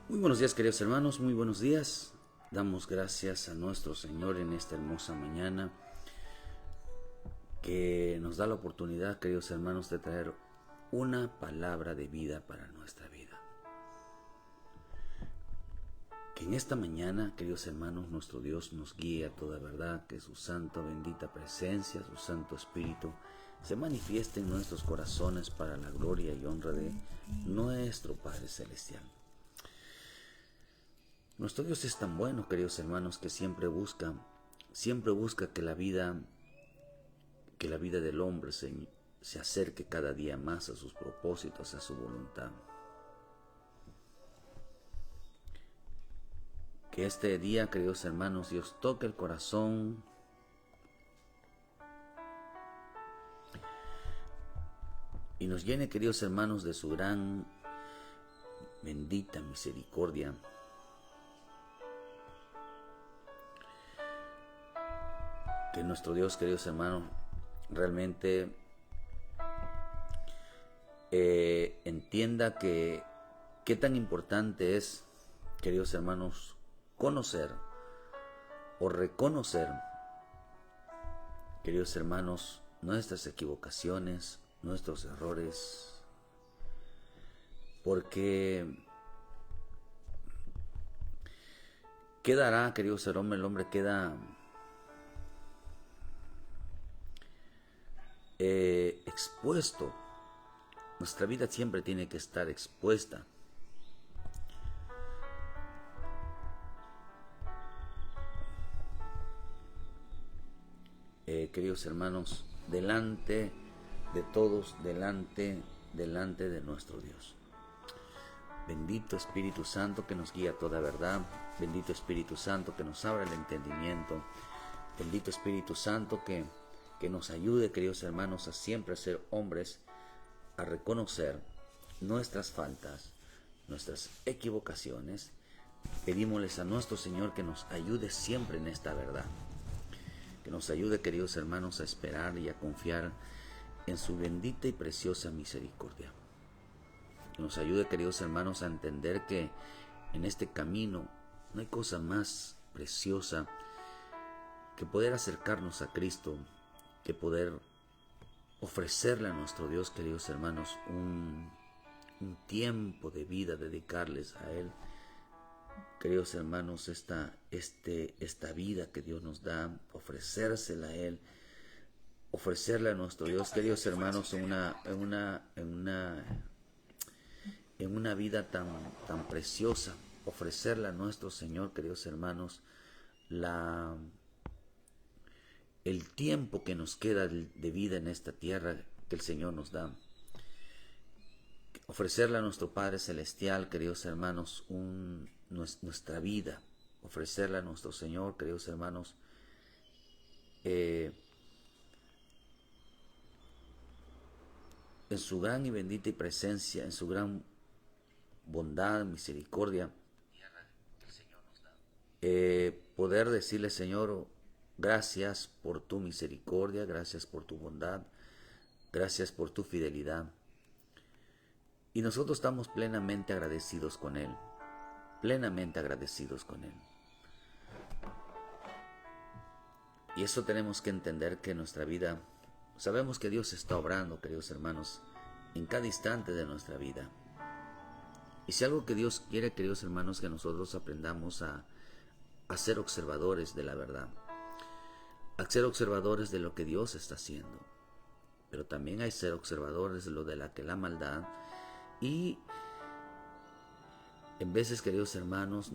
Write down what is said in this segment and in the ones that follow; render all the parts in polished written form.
Muy buenos días, queridos hermanos, muy buenos días. Damos gracias a nuestro Señor en esta hermosa mañana que nos da la oportunidad, queridos hermanos, de traer una palabra de vida para nuestra vida. Que en esta mañana, queridos hermanos, nuestro Dios nos guíe a toda verdad, que su santo, bendita presencia, su santo Espíritu, se manifieste en nuestros corazones para la gloria y honra de nuestro Padre Celestial. Nuestro Dios es tan bueno, queridos hermanos, que siempre busca que la vida del hombre se acerque cada día más a sus propósitos, a su voluntad. Que este día, queridos hermanos, Dios toque el corazón y nos llene, queridos hermanos, de su gran, bendita misericordia. Que nuestro Dios, queridos hermanos, realmente entienda que qué tan importante es, queridos hermanos, conocer o reconocer, queridos hermanos, nuestras equivocaciones, nuestros errores, porque quedará, queridos hermanos, el hombre queda expuesto. Nuestra vida siempre tiene que estar expuesta. Queridos hermanos, delante de todos, delante de nuestro Dios. Bendito Espíritu Santo que nos guía a toda verdad. Bendito Espíritu Santo que nos abra el entendimiento. Bendito Espíritu Santo que nos ayude, queridos hermanos, a siempre ser hombres, a reconocer nuestras faltas, nuestras equivocaciones. Pedímosles a nuestro Señor que nos ayude siempre en esta verdad. Que nos ayude, queridos hermanos, a esperar y a confiar en su bendita y preciosa misericordia. Que nos ayude, queridos hermanos, a entender que en este camino no hay cosa más preciosa que poder acercarnos a Cristo, que poder ofrecerle a nuestro Dios, queridos hermanos, un tiempo de vida, dedicarles a Él. Queridos hermanos, esta vida que Dios nos da, ofrecérsela a Él, ofrecerle a nuestro Dios, queridos hermanos, en una vida tan preciosa, ofrecerle a nuestro Señor, queridos hermanos, el tiempo que nos queda de vida en esta tierra que el Señor nos da. Ofrecerle a nuestro Padre Celestial, queridos hermanos, nuestra vida. Ofrecerle a nuestro Señor, queridos hermanos, en su gran y bendita presencia, en su gran bondad, misericordia, poder decirle, Señor, gracias por tu misericordia, gracias por tu bondad, gracias por tu fidelidad. Y nosotros estamos plenamente agradecidos con Él, plenamente agradecidos con Él. Y eso tenemos que entender, que en nuestra vida sabemos que Dios está obrando, queridos hermanos, en cada instante de nuestra vida. Y si algo que Dios quiere, queridos hermanos, que nosotros aprendamos a ser observadores de la verdad, a ser observadores de lo que Dios está haciendo. Pero también hay ser observadores de lo de la maldad. Y en veces, queridos hermanos,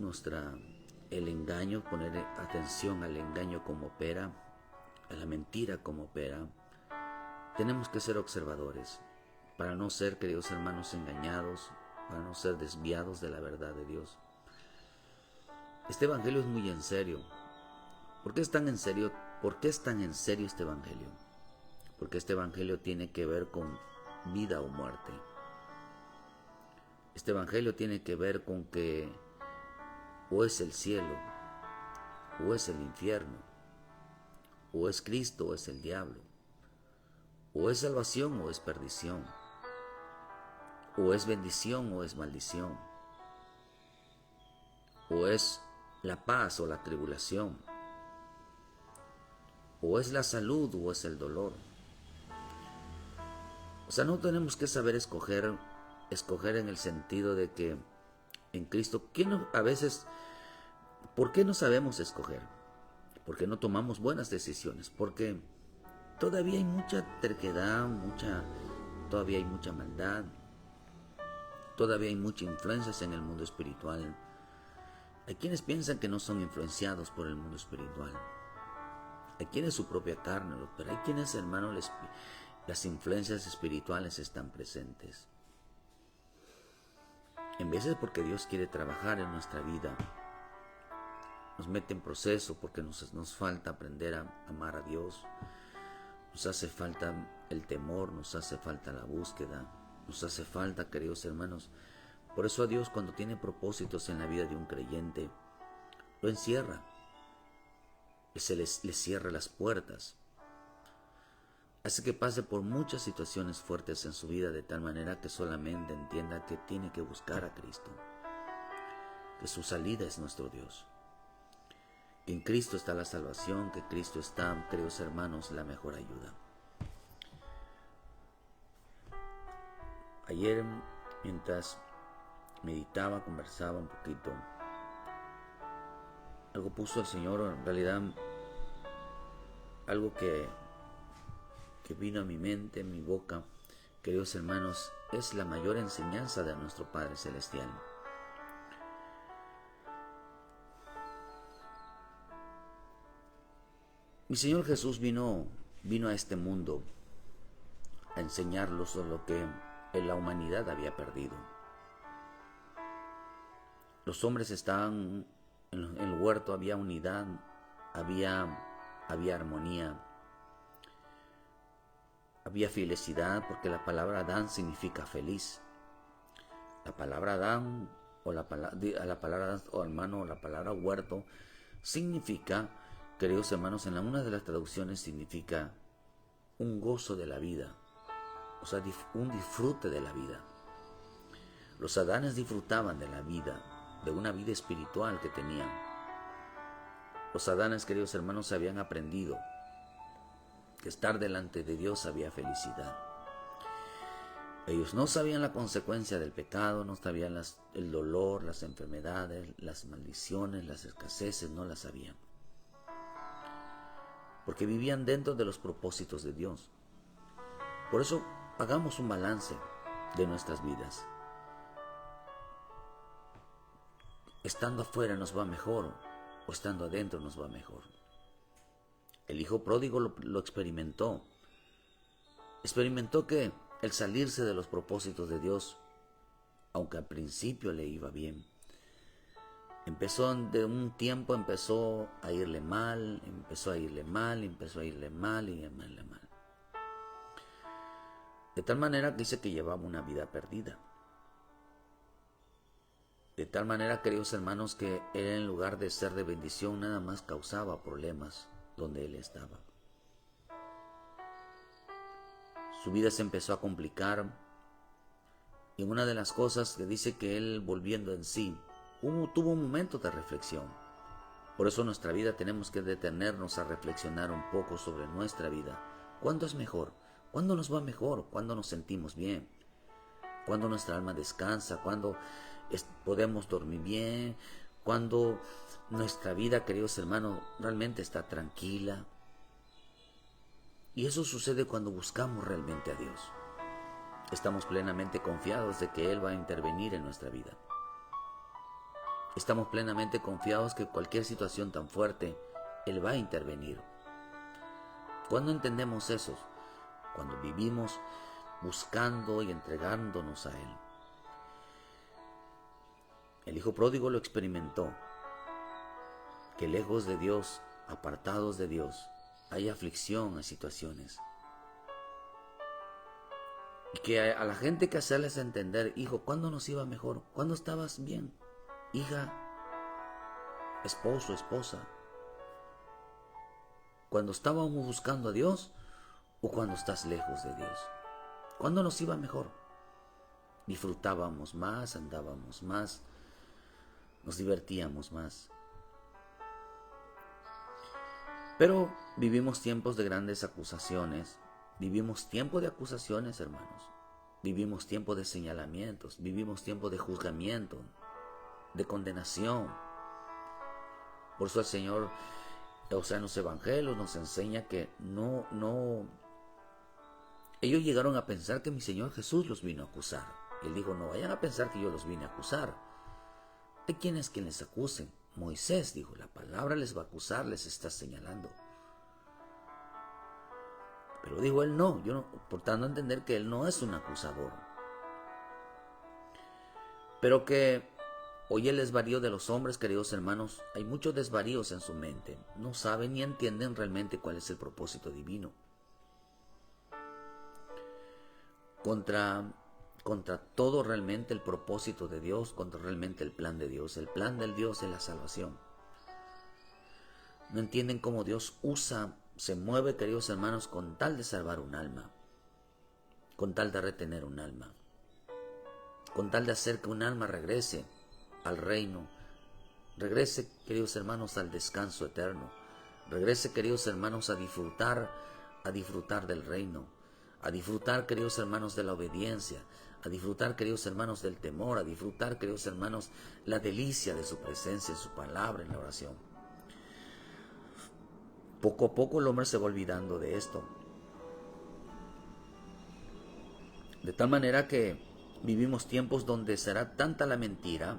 el engaño, poner atención al engaño como opera, a la mentira como opera. Tenemos que ser observadores para no ser, queridos hermanos, engañados, para no ser desviados de la verdad de Dios. Este evangelio es muy en serio. ¿Por qué es tan en serio? ¿Por qué es tan en serio este evangelio? Porque este evangelio tiene que ver con vida o muerte. Este evangelio tiene que ver con que o es el cielo, o es el infierno, o es Cristo, o es el diablo, o es salvación, o es perdición, o es bendición, o es maldición. o es la paz o la tribulación, o es la salud o es el dolor. O sea, no tenemos que saber escoger en el sentido de que en Cristo, a veces, ¿por qué no sabemos escoger? Porque no tomamos buenas decisiones, porque todavía hay mucha terquedad, todavía hay mucha maldad, todavía hay muchas influencias en el mundo espiritual. Hay quienes piensan que no son influenciados por el mundo espiritual. Hay quienes su propia carne, pero hay quienes, hermano, las influencias espirituales están presentes. En veces porque Dios quiere trabajar en nuestra vida, nos mete en proceso porque nos falta aprender a amar a Dios, nos hace falta el temor, nos hace falta la búsqueda, nos hace falta, queridos hermanos. Por eso a Dios, cuando tiene propósitos en la vida de un creyente, lo encierra, le cierra las puertas, hace que pase por muchas situaciones fuertes en su vida, de tal manera que solamente entienda que tiene que buscar a Cristo, que su salida es nuestro Dios, que en Cristo está la salvación, que Cristo está, queridos hermanos, la mejor ayuda. Ayer, mientras meditaba, conversaba un poquito, algo puso el Señor, en realidad algo que vino a mi mente, en mi boca, queridos hermanos, es la mayor enseñanza de nuestro Padre Celestial. Mi Señor Jesús vino a este mundo a enseñarnos lo que la humanidad había perdido. Los hombres estaban en el huerto, había unidad, había armonía, había felicidad, porque la palabra Adán significa feliz. La palabra Adán o la palabra huerto significa, queridos hermanos, en una de las traducciones significa un gozo de la vida, o sea, un disfrute de la vida. Los Adanes disfrutaban de la vida, de una vida espiritual que tenían. Los Adanes, queridos hermanos, habían aprendido que estar delante de Dios había felicidad. Ellos no sabían la consecuencia del pecado, no sabían el dolor, las enfermedades, las maldiciones, las escaseces, no las sabían. Porque vivían dentro de los propósitos de Dios. Por eso, hagamos un balance de nuestras vidas. ¿Estando afuera nos va mejor o estando adentro nos va mejor? El hijo pródigo lo experimentó. Experimentó que el salirse de los propósitos de Dios, aunque al principio le iba bien, empezó a irle mal, de tal manera que dice que llevaba una vida perdida. De tal manera, queridos hermanos, que él, en lugar de ser de bendición, nada más causaba problemas donde él estaba. Su vida se empezó a complicar, y una de las cosas que dice que él, volviendo en sí, tuvo un momento de reflexión. Por eso en nuestra vida tenemos que detenernos a reflexionar un poco sobre nuestra vida. ¿Cuándo es mejor? ¿Cuándo nos va mejor? ¿Cuándo nos sentimos bien? ¿Cuándo nuestra alma descansa? ¿Cuándo podemos dormir bien? ¿Cuándo nuestra vida, queridos hermanos, realmente está tranquila? Y eso sucede cuando buscamos realmente a Dios. Estamos plenamente confiados de que Él va a intervenir en nuestra vida. Estamos plenamente confiados que cualquier situación tan fuerte, Él va a intervenir. ¿Cuándo entendemos eso? Cuando vivimos buscando y entregándonos a Él. El hijo pródigo lo experimentó, que lejos de Dios, apartados de Dios, hay aflicción, hay situaciones. Y que a la gente que hacerles entender, hijo, ¿cuándo nos iba mejor? ¿Cuándo estabas bien? Hija, esposo, esposa. ¿Cuando estábamos buscando a Dios o cuando estás lejos de Dios? ¿Cuándo nos iba mejor? Disfrutábamos más, andábamos más. nos divertíamos más. Pero vivimos tiempos de grandes acusaciones, vivimos tiempo de acusaciones, hermanos, vivimos tiempo de señalamientos, vivimos tiempo de juzgamiento, de condenación. Por eso el Señor, en los evangelios nos enseña que ellos llegaron a pensar que mi Señor Jesús los vino a acusar. Él dijo, no vayan a pensar que yo los vine a acusar. ¿De quién es quien les acusen? Moisés dijo, la palabra les va a acusar, les está señalando. Pero dijo él, no, por tanto entender que él no es un acusador. Pero que hoy el desvarío de los hombres, queridos hermanos, hay muchos desvaríos en su mente. No saben ni entienden realmente cuál es el propósito divino. Contra todo realmente el propósito de Dios, contra realmente el plan de Dios. El plan del Dios es la salvación. No entienden cómo Dios se mueve, queridos hermanos, con tal de salvar un alma, con tal de retener un alma, con tal de hacer que un alma regrese al reino, regrese, queridos hermanos, al descanso eterno, regrese, queridos hermanos, a disfrutar del reino, a disfrutar, queridos hermanos, de la obediencia, a disfrutar, queridos hermanos, del temor, a disfrutar, queridos hermanos, la delicia de su presencia, en su palabra, en la oración. Poco a poco el hombre se va olvidando de esto. De tal manera que vivimos tiempos donde será tanta la mentira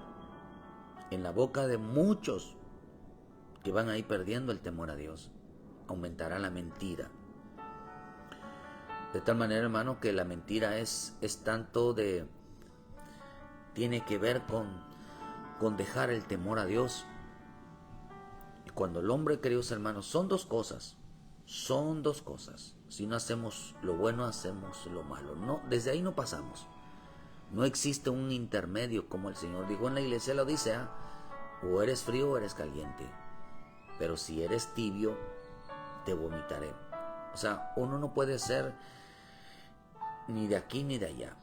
en la boca de muchos que van a ir perdiendo el temor a Dios. Aumentará la mentira. De tal manera, hermano, que la mentira es tanto de... tiene que ver con dejar el temor a Dios. Y cuando el hombre, queridos hermanos, son dos cosas. Si no hacemos lo bueno, hacemos lo malo. No, desde ahí no pasamos. No existe un intermedio, como el Señor dijo en la iglesia de la Odisea, o eres frío o eres caliente. Pero si eres tibio, te vomitaré. O sea, uno no puede ser ni de aquí ni de allá.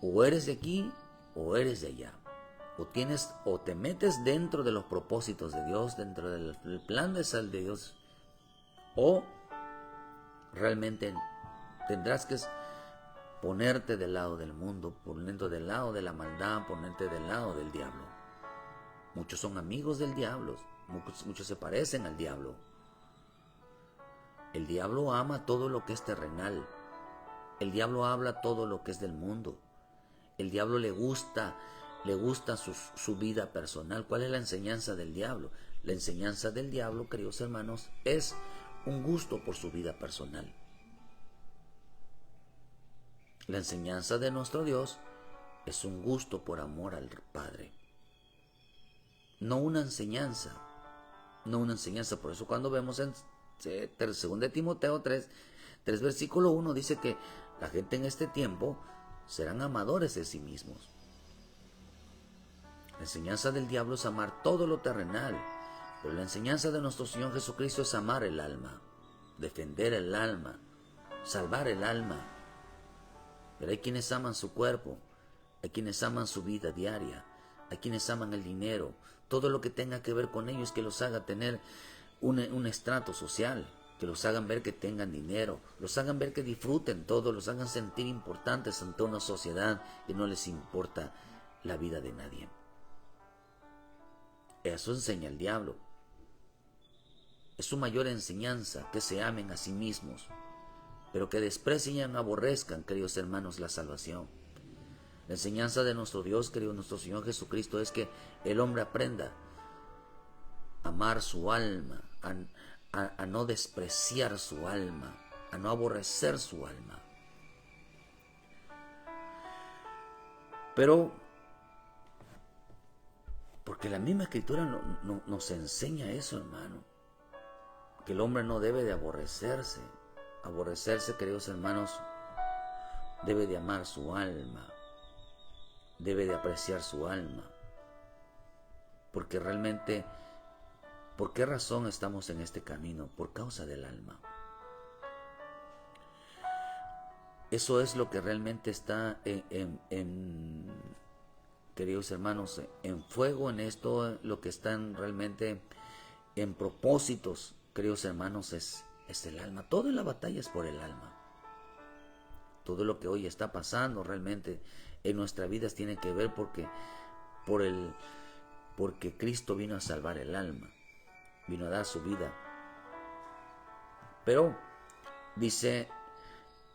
O eres de aquí o eres de allá. O te metes dentro de los propósitos de Dios, dentro del plan de sal de Dios, o realmente tendrás que ponerte del lado del mundo, ponerte del lado de la maldad, ponerte del lado del diablo. Muchos son amigos del diablo, muchos se parecen al diablo. El diablo ama todo lo que es terrenal. El diablo habla todo lo que es del mundo. El diablo le gusta su vida personal. ¿Cuál es la enseñanza del diablo? La enseñanza del diablo, queridos hermanos, es un gusto por su vida personal. La enseñanza de nuestro Dios es un gusto por amor al Padre. No una enseñanza. Por eso cuando vemos en 2 Timoteo 3 versículo 1 dice que la gente en este tiempo serán amadores de sí mismos. La enseñanza del diablo es amar todo lo terrenal, pero la enseñanza de nuestro Señor Jesucristo es amar el alma, defender el alma, salvar el alma. Pero hay quienes aman su cuerpo, hay quienes aman su vida diaria, hay quienes aman el dinero, todo lo que tenga que ver con ellos que los haga tener un estrato social, que los hagan ver que tengan dinero, los hagan ver que disfruten todo, los hagan sentir importantes ante una sociedad que no les importa la vida de nadie. Eso enseña el diablo. Es su mayor enseñanza, que se amen a sí mismos, pero que desprecien y aborrezcan, queridos hermanos, la salvación. La enseñanza de nuestro Dios, querido nuestro Señor Jesucristo, es que el hombre aprenda a amar su alma, a no despreciar su alma, a no aborrecer su alma. Pero, porque la misma Escritura nos enseña eso, hermano, que el hombre no debe de aborrecerse. Aborrecerse, queridos hermanos, debe de amar su alma, debe de apreciar su alma, porque realmente, ¿por qué razón estamos en este camino? Por causa del alma. Eso es lo que realmente está que queridos hermanos, en fuego en esto, lo que están realmente en propósitos, queridos hermanos, es el alma. Toda la batalla es por el alma. Todo lo que hoy está pasando realmente en nuestras vidas tiene que ver porque Cristo vino a salvar el alma, vino a dar su vida. Pero dice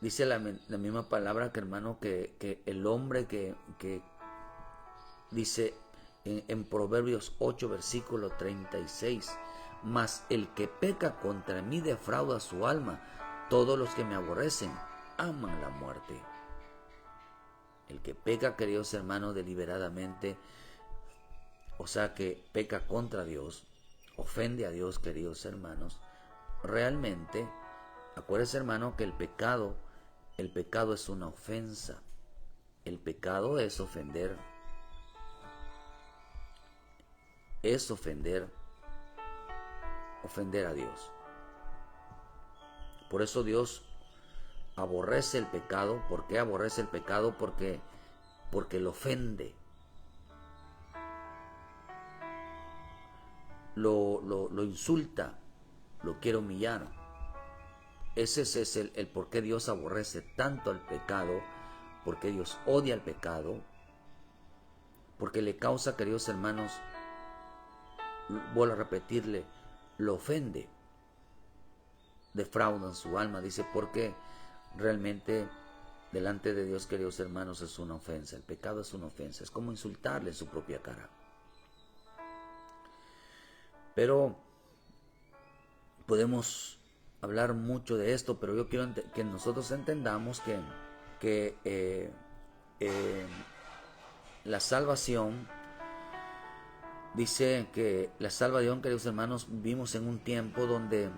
la misma palabra, que hermano, que el hombre que dice en Proverbios 8, versículo 36, mas el que peca contra mí defrauda su alma, todos los que me aborrecen aman la muerte. El que peca, queridos hermanos, deliberadamente, o sea que peca contra Dios, ofende a Dios, queridos hermanos, realmente, acuérdense, hermano, que el pecado es una ofensa. El pecado es ofender. Es ofender a Dios. Por eso Dios aborrece el pecado. ¿Por qué aborrece el pecado? Porque lo ofende. Lo insulta, lo quiere humillar. Ese es el por qué Dios aborrece tanto el pecado, porque Dios odia el pecado, porque le causa, queridos hermanos, vuelvo a repetirle, lo ofende, defraudan su alma, dice, porque realmente delante de Dios, queridos hermanos, es una ofensa. El pecado es una ofensa, es como insultarle en su propia cara. Pero podemos hablar mucho de esto, pero yo quiero que nosotros entendamos que la salvación, dice que la salvación, queridos hermanos, vivimos en un tiempo donde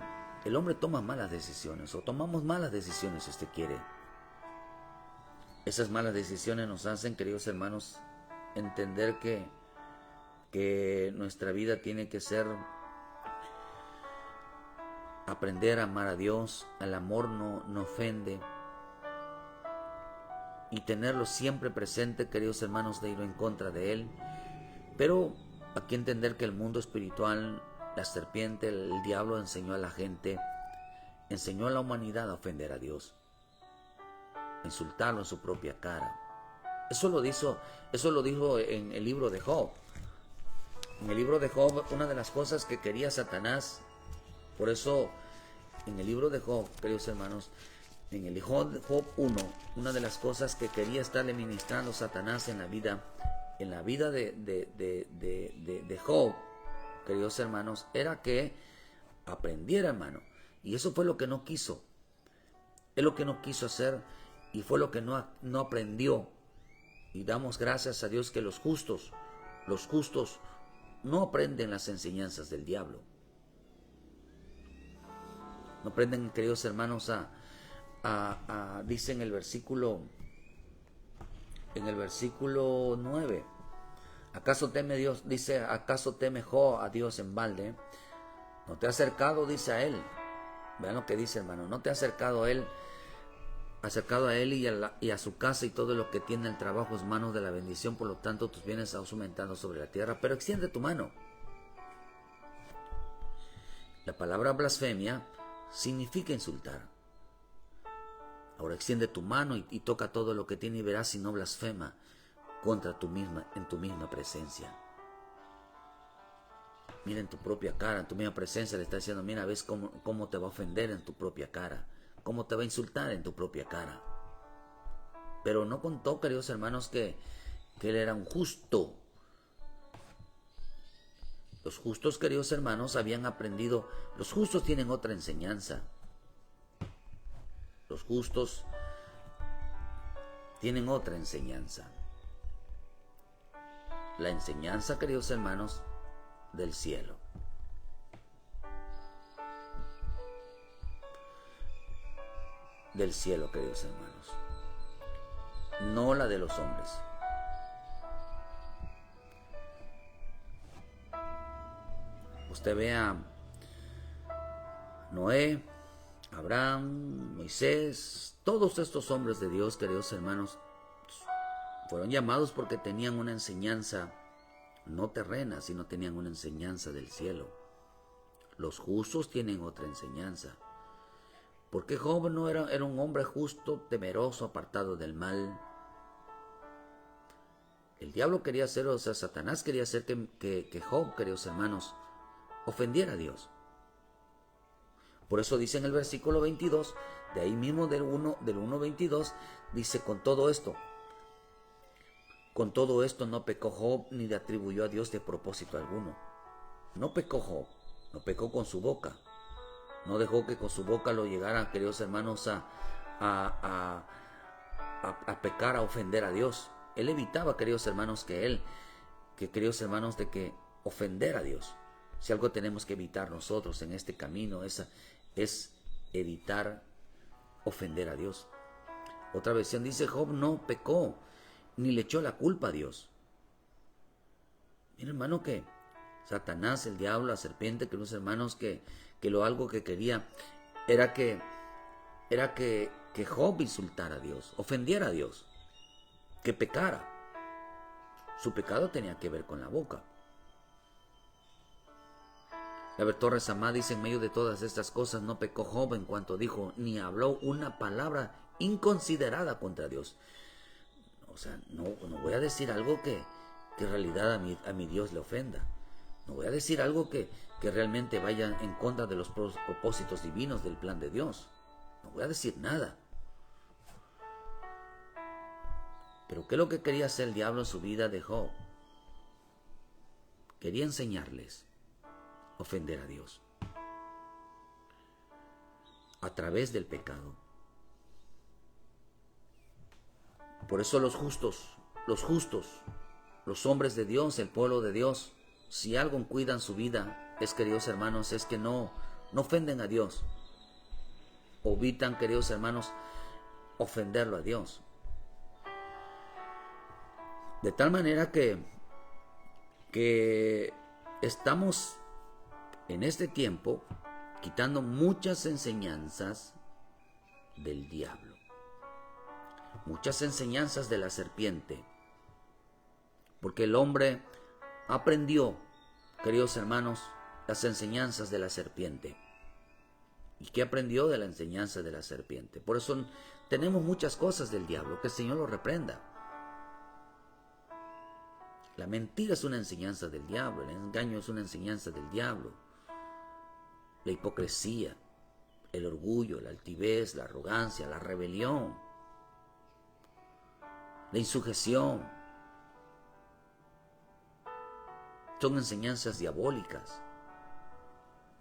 el hombre toma malas decisiones, o tomamos malas decisiones, si usted quiere. Esas malas decisiones nos hacen, queridos hermanos, entender que nuestra vida tiene que ser aprender a amar a Dios. El amor no ofende, y tenerlo siempre presente, queridos hermanos, de ir en contra de Él. Pero aquí entender que el mundo espiritual, la serpiente, el diablo enseñó a la gente, enseñó a la humanidad a ofender a Dios, a insultarlo en su propia cara. Eso lo dijo en el libro de Job. En el libro de Job, una de las cosas que quería Satanás, por eso en el libro de Job, queridos hermanos, en el Job 1, una de las cosas que quería estarle ministrando Satanás en la vida de Job, queridos hermanos, era que aprendiera, hermano. Y eso fue lo que no quiso. Es lo que no quiso hacer, y fue lo que no aprendió. Y damos gracias a Dios que los justos no aprenden las enseñanzas del diablo. No aprenden, queridos hermanos, dice en el versículo 9, ¿acaso teme Dios? Dice, ¿acaso teme Job a Dios en balde? No te ha acercado, dice a él. Vean lo que dice, hermano. No te ha acercado a él y a su casa y todo lo que tiene el trabajo es manos de la bendición, por lo tanto tus bienes han aumentado sobre la tierra, pero extiende tu mano. La palabra blasfemia significa insultar. Ahora extiende tu mano y toca todo lo que tiene, y verás si no blasfema en tu misma presencia. Mira en tu propia cara, en tu misma presencia le está diciendo, mira, ves cómo te va a ofender en tu propia cara, cómo te va a insultar en tu propia cara. Pero no contó, queridos hermanos, que él era un justo. Los justos, queridos hermanos, habían aprendido. Los justos tienen otra enseñanza. Los justos tienen otra enseñanza. La enseñanza, queridos hermanos, del cielo. Del cielo, queridos hermanos. No la de los hombres. Usted vea Noé, Abraham, Moisés, todos estos hombres de Dios, queridos hermanos, Fueron llamados porque tenían una enseñanza no terrena, sino tenían una enseñanza del cielo. Los justos tienen otra enseñanza. Porque Job no era un hombre justo, temeroso, apartado del mal. El diablo quería hacer, o sea, Satanás quería hacer que Job, queridos hermanos, ofendiera a Dios. Por eso dice en el versículo 22, de ahí mismo del 1:22, dice, con todo esto no pecó Job ni le atribuyó a Dios de propósito alguno. No pecó Job, no pecó con su boca. No dejó que con su boca lo llegaran, queridos hermanos, a pecar, a ofender a Dios. Él evitaba, queridos hermanos, queridos hermanos, de que ofender a Dios. Si algo tenemos que evitar nosotros en este camino es evitar ofender a Dios. Otra versión dice, Job no pecó, ni le echó la culpa a Dios. Mira, hermano, que Satanás, el diablo, la serpiente, queridos hermanos, que algo que quería era que Job insultara a Dios, ofendiera a Dios, que pecara. Su pecado tenía que ver con la boca. La Torres Amá dice, en medio de todas estas cosas no pecó Job en cuanto dijo, ni habló una palabra inconsiderada contra Dios. O sea, no voy a decir algo que en realidad a mi Dios le ofenda. No voy a decir algo que realmente vaya en contra de los propósitos divinos del plan de Dios. No voy a decir nada. Pero ¿qué es lo que quería hacer el diablo en su vida de Job? Quería enseñarles a ofender a Dios a través del pecado. Por eso los justos, los hombres de Dios, el pueblo de Dios, si algo cuidan su vida, queridos hermanos, es que no ofenden a Dios. O evitan, queridos hermanos, ofenderlo a Dios. De tal manera que estamos en este tiempo quitando muchas enseñanzas del diablo. Muchas enseñanzas de la serpiente. Porque el hombre aprendió, queridos hermanos, las enseñanzas de la serpiente. ¿Y qué aprendió de la enseñanza de la serpiente? Por eso tenemos muchas cosas del diablo, que el Señor lo reprenda. La mentira es una enseñanza del diablo, el engaño es una enseñanza del diablo. La hipocresía, el orgullo, la altivez, la arrogancia, la rebelión, la insujeción, son enseñanzas diabólicas.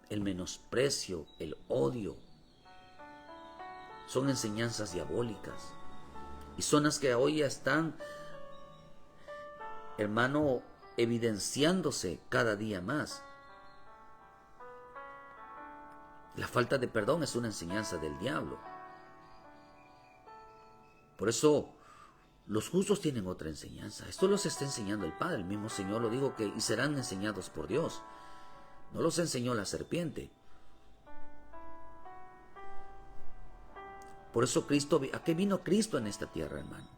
El menosprecio, el odio, son enseñanzas diabólicas. Y son las que hoy ya están, hermano, evidenciándose cada día más. La falta de perdón es una enseñanza del diablo. Por eso los justos tienen otra enseñanza. Esto los está enseñando el Padre. El mismo Señor lo dijo, y serán enseñados por Dios. No los enseñó la serpiente. Por eso ¿a qué vino Cristo en esta tierra, hermano?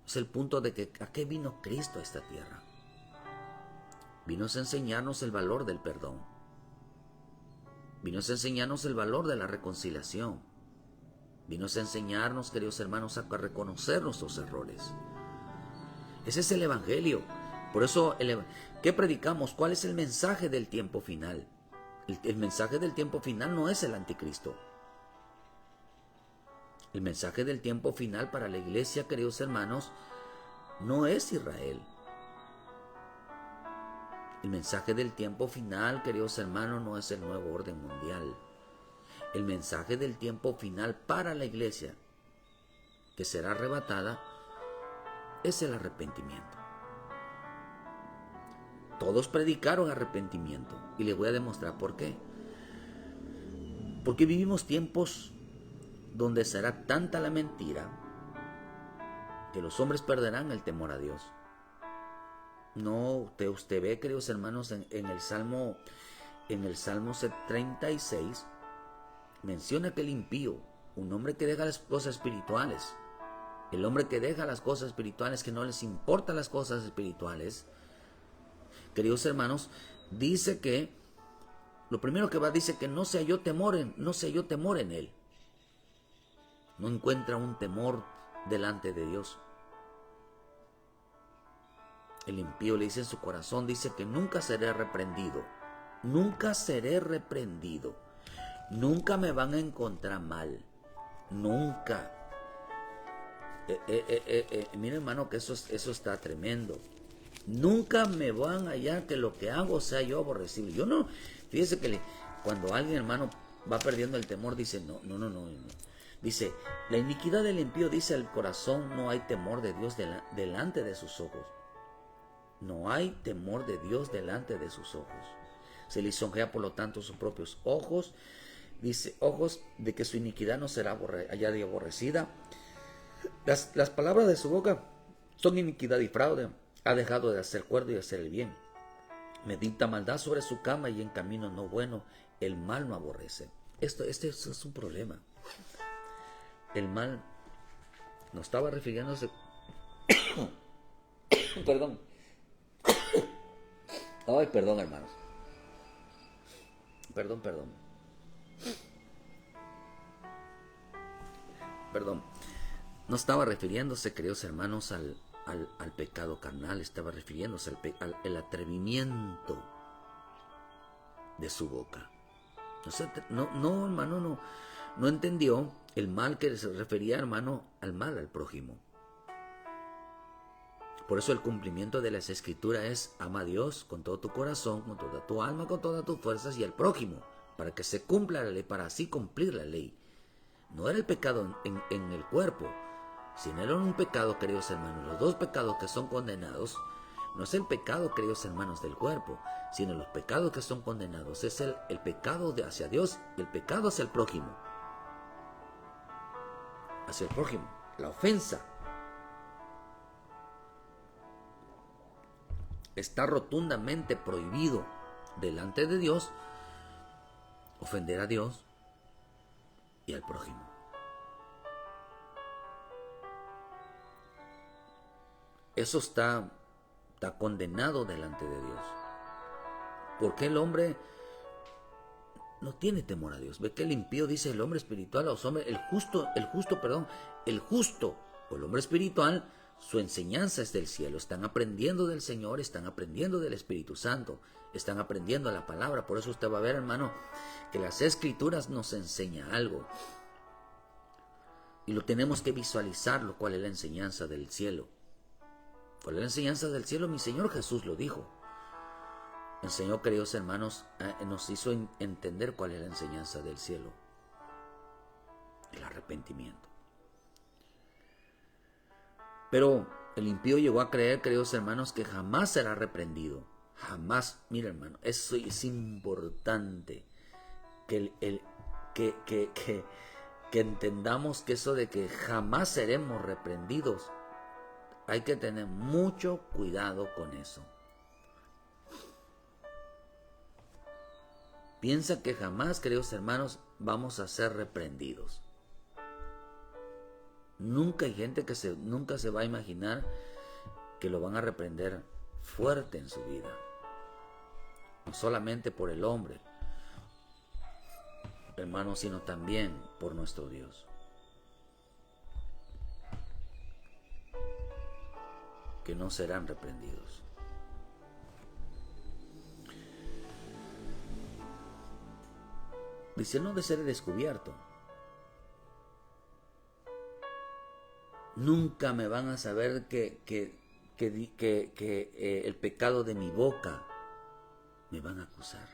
Es el punto de que ¿a qué vino Cristo a esta tierra? Vino a enseñarnos el valor del perdón. Vino a enseñarnos el valor de la reconciliación. Vino a enseñarnos, queridos hermanos, a reconocer nuestros errores. Ese es el Evangelio. Por eso, ¿qué predicamos? ¿Cuál es el mensaje del tiempo final? El mensaje del tiempo final no es el anticristo. El mensaje del tiempo final para la iglesia, queridos hermanos, no es Israel. El mensaje del tiempo final, queridos hermanos, no es el nuevo orden mundial. El mensaje del tiempo final para la iglesia, que será arrebatada, es el arrepentimiento. Todos predicaron arrepentimiento y les voy a demostrar por qué. Porque vivimos tiempos donde será tanta la mentira que los hombres perderán el temor a Dios. No, usted ve, queridos hermanos, en el Salmo 36, menciona que el impío, un hombre que deja las cosas espirituales, El hombre que deja las cosas espirituales, que no les importan las cosas espirituales, queridos hermanos, dice que lo primero que va, dice que no se halló temor en él. No encuentra un temor delante de Dios. El impío le dice en su corazón, dice que nunca seré reprendido. Nunca seré reprendido. Nunca me van a encontrar mal. Nunca. Mira, hermano, que eso está tremendo. Nunca me van a hallar que lo que hago sea yo aborrecible. Yo no, fíjese que cuando alguien, hermano, va perdiendo el temor, dice, no. Dice, la iniquidad del impío, dice el corazón, no hay temor de Dios delante de sus ojos. No hay temor de Dios delante de sus ojos. Se lisonjea, por lo tanto, sus propios ojos. Dice, ojos de que su iniquidad no será hallada y aborrecida. Las palabras de su boca son iniquidad y fraude. Ha dejado de hacer cuerdo y hacer el bien. Medita maldad sobre su cama y en camino no bueno. El mal no aborrece. Esto es un problema. El mal no estaba refiriéndose. Perdón. Ay, perdón, hermanos. Perdón. No estaba refiriéndose, queridos hermanos, al pecado carnal. Estaba refiriéndose al atrevimiento de su boca. No, hermano, no entendió el mal que se refería, hermano, al mal al prójimo. Por eso el cumplimiento de las escrituras es: ama a Dios con todo tu corazón, con toda tu alma, con todas tus fuerzas, y al prójimo, para que se cumpla la ley, para así cumplir la ley. No era el pecado en el cuerpo, sino era un pecado, queridos hermanos. Los dos pecados que son condenados, no es el pecado, queridos hermanos, del cuerpo, sino los pecados que son condenados. Es el pecado hacia Dios y el pecado hacia el prójimo. Hacia el prójimo, la ofensa. Está rotundamente prohibido delante de Dios ofender a Dios y al prójimo. Eso está condenado delante de Dios. Porque el hombre no tiene temor a Dios. Ve que el impío, dice el hombre espiritual, los hombres, el justo o el hombre espiritual, su enseñanza es del cielo. Están aprendiendo del Señor, están aprendiendo del Espíritu Santo, están aprendiendo la palabra. Por eso usted va a ver, hermano, que las Escrituras nos enseñan algo. Y lo tenemos que visualizar, lo cual es la enseñanza del cielo. ¿Cuál es la enseñanza del cielo? Mi Señor Jesús lo dijo. Enseñó, queridos hermanos, nos hizo entender cuál es la enseñanza del cielo. El arrepentimiento. Pero el impío llegó a creer, queridos hermanos, que jamás será reprendido. Jamás. Mira, hermano, eso es importante. Que entendamos que eso de que jamás seremos reprendidos, hay que tener mucho cuidado con eso. Piensa que jamás, queridos hermanos, vamos a ser reprendidos. Nunca hay gente que nunca se va a imaginar que lo van a reprender fuerte en su vida. No solamente por el hombre, hermanos, sino también por nuestro Dios. Que no serán reprendidos. Dice, no de ser descubierto. Nunca me van a saber que el pecado de mi boca me van a acusar.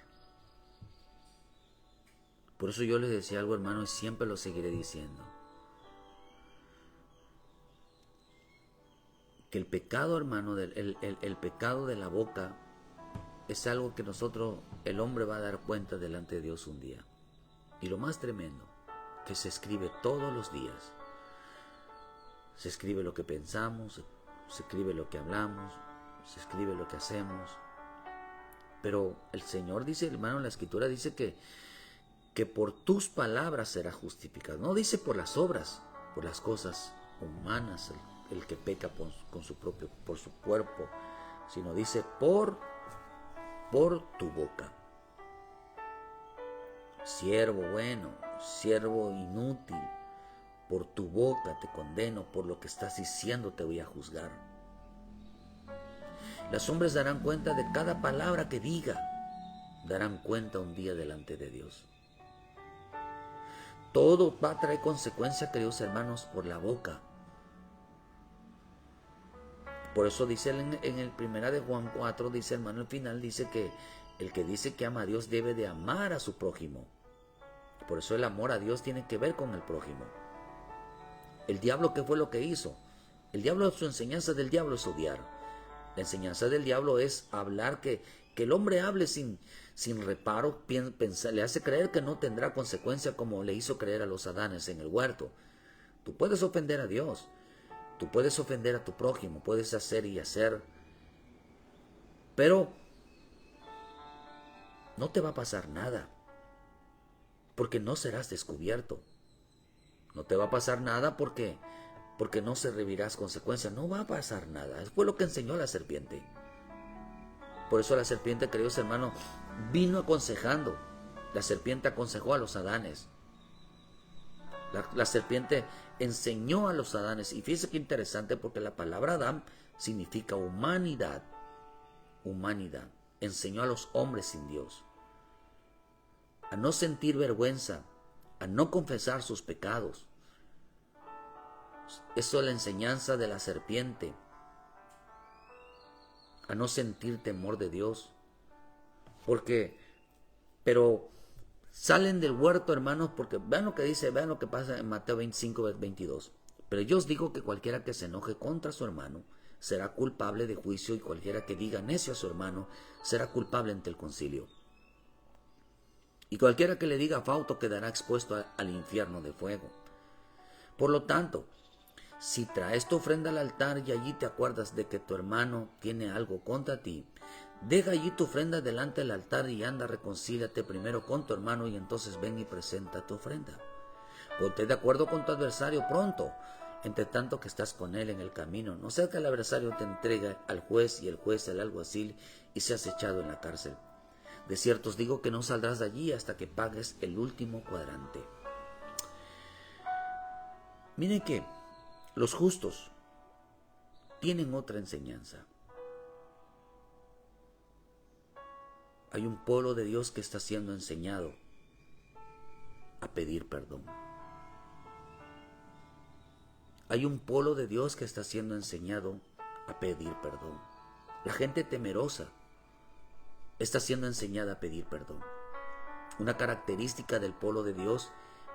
Por eso yo les decía algo, hermano, y siempre lo seguiré diciendo. Que el pecado, hermano, el pecado de la boca es algo que el hombre va a dar cuenta delante de Dios un día. Y lo más tremendo, que se escribe todos los días. Se escribe lo que pensamos, se escribe lo que hablamos, se escribe lo que hacemos. Pero el Señor dice, hermano, en la Escritura dice que por tus palabras será justificado. No dice por las obras, por las cosas humanas el que peca por su cuerpo, sino dice por tu boca. Siervo bueno, siervo inútil, por tu boca te condeno, por lo que estás diciendo te voy a juzgar. Los hombres darán cuenta de cada palabra que diga, darán cuenta un día delante de Dios. Todo va a traer consecuencia, queridos hermanos, por la boca. Por eso dice en el 1 de Juan 4, dice hermano, al final dice que el que dice que ama a Dios debe de amar a su prójimo. Por eso el amor a Dios tiene que ver con el prójimo. El diablo, ¿qué fue lo que hizo? El diablo, su enseñanza del diablo es odiar. La enseñanza del diablo es hablar que el hombre hable sin reparo, le hace creer que no tendrá consecuencia, como le hizo creer a los Adanes en el huerto. Tú puedes ofender a Dios, tú puedes ofender a tu prójimo, puedes hacer y hacer, pero no te va a pasar nada, porque no serás descubierto. No te va a pasar nada porque no se recibirás consecuencias. No va a pasar nada. Eso fue lo que enseñó la serpiente. Por eso la serpiente, queridos hermanos, vino aconsejando. La serpiente aconsejó a los Adanes. La serpiente enseñó a los Adanes. Y fíjense qué interesante, porque la palabra Adán significa humanidad. Humanidad. Enseñó a los hombres sin Dios a no sentir vergüenza, a no confesar sus pecados. Eso es la enseñanza de la serpiente. A no sentir temor de Dios. Pero salen del huerto, hermanos, porque vean lo que dice, vean lo que pasa en Mateo 25, 22. Pero yo os digo que cualquiera que se enoje contra su hermano será culpable de juicio, y cualquiera que diga necio a su hermano será culpable ante el concilio. Y cualquiera que le diga fauto quedará expuesto al infierno de fuego. Por lo tanto, si traes tu ofrenda al altar y allí te acuerdas de que tu hermano tiene algo contra ti, deja allí tu ofrenda delante del altar y anda, reconcíliate primero con tu hermano, y entonces ven y presenta tu ofrenda. Ponte de acuerdo con tu adversario pronto, entre tanto que estás con él en el camino. No sea que el adversario te entregue al juez y el juez al alguacil y seas echado en la cárcel. De cierto os digo que no saldrás de allí hasta que pagues el último cuadrante. Miren que los justos tienen otra enseñanza. Hay un pueblo de Dios que está siendo enseñado a pedir perdón. Hay un pueblo de Dios que está siendo enseñado a pedir perdón. La gente temerosa está siendo enseñada a pedir perdón. Una característica del pueblo de Dios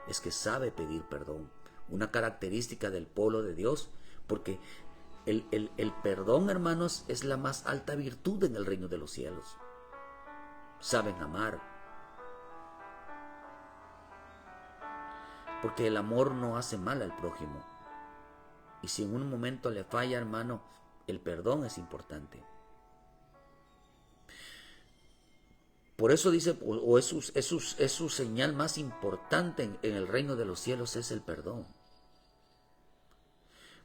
es que sabe pedir perdón. Una característica del pueblo de Dios, porque el perdón, hermanos, es la más alta virtud en el reino de los cielos. Saben amar, porque el amor no hace mal al prójimo. Y si en un momento le falla, hermano, el perdón es importante. Por eso dice, es su señal más importante en el reino de los cielos, es el perdón.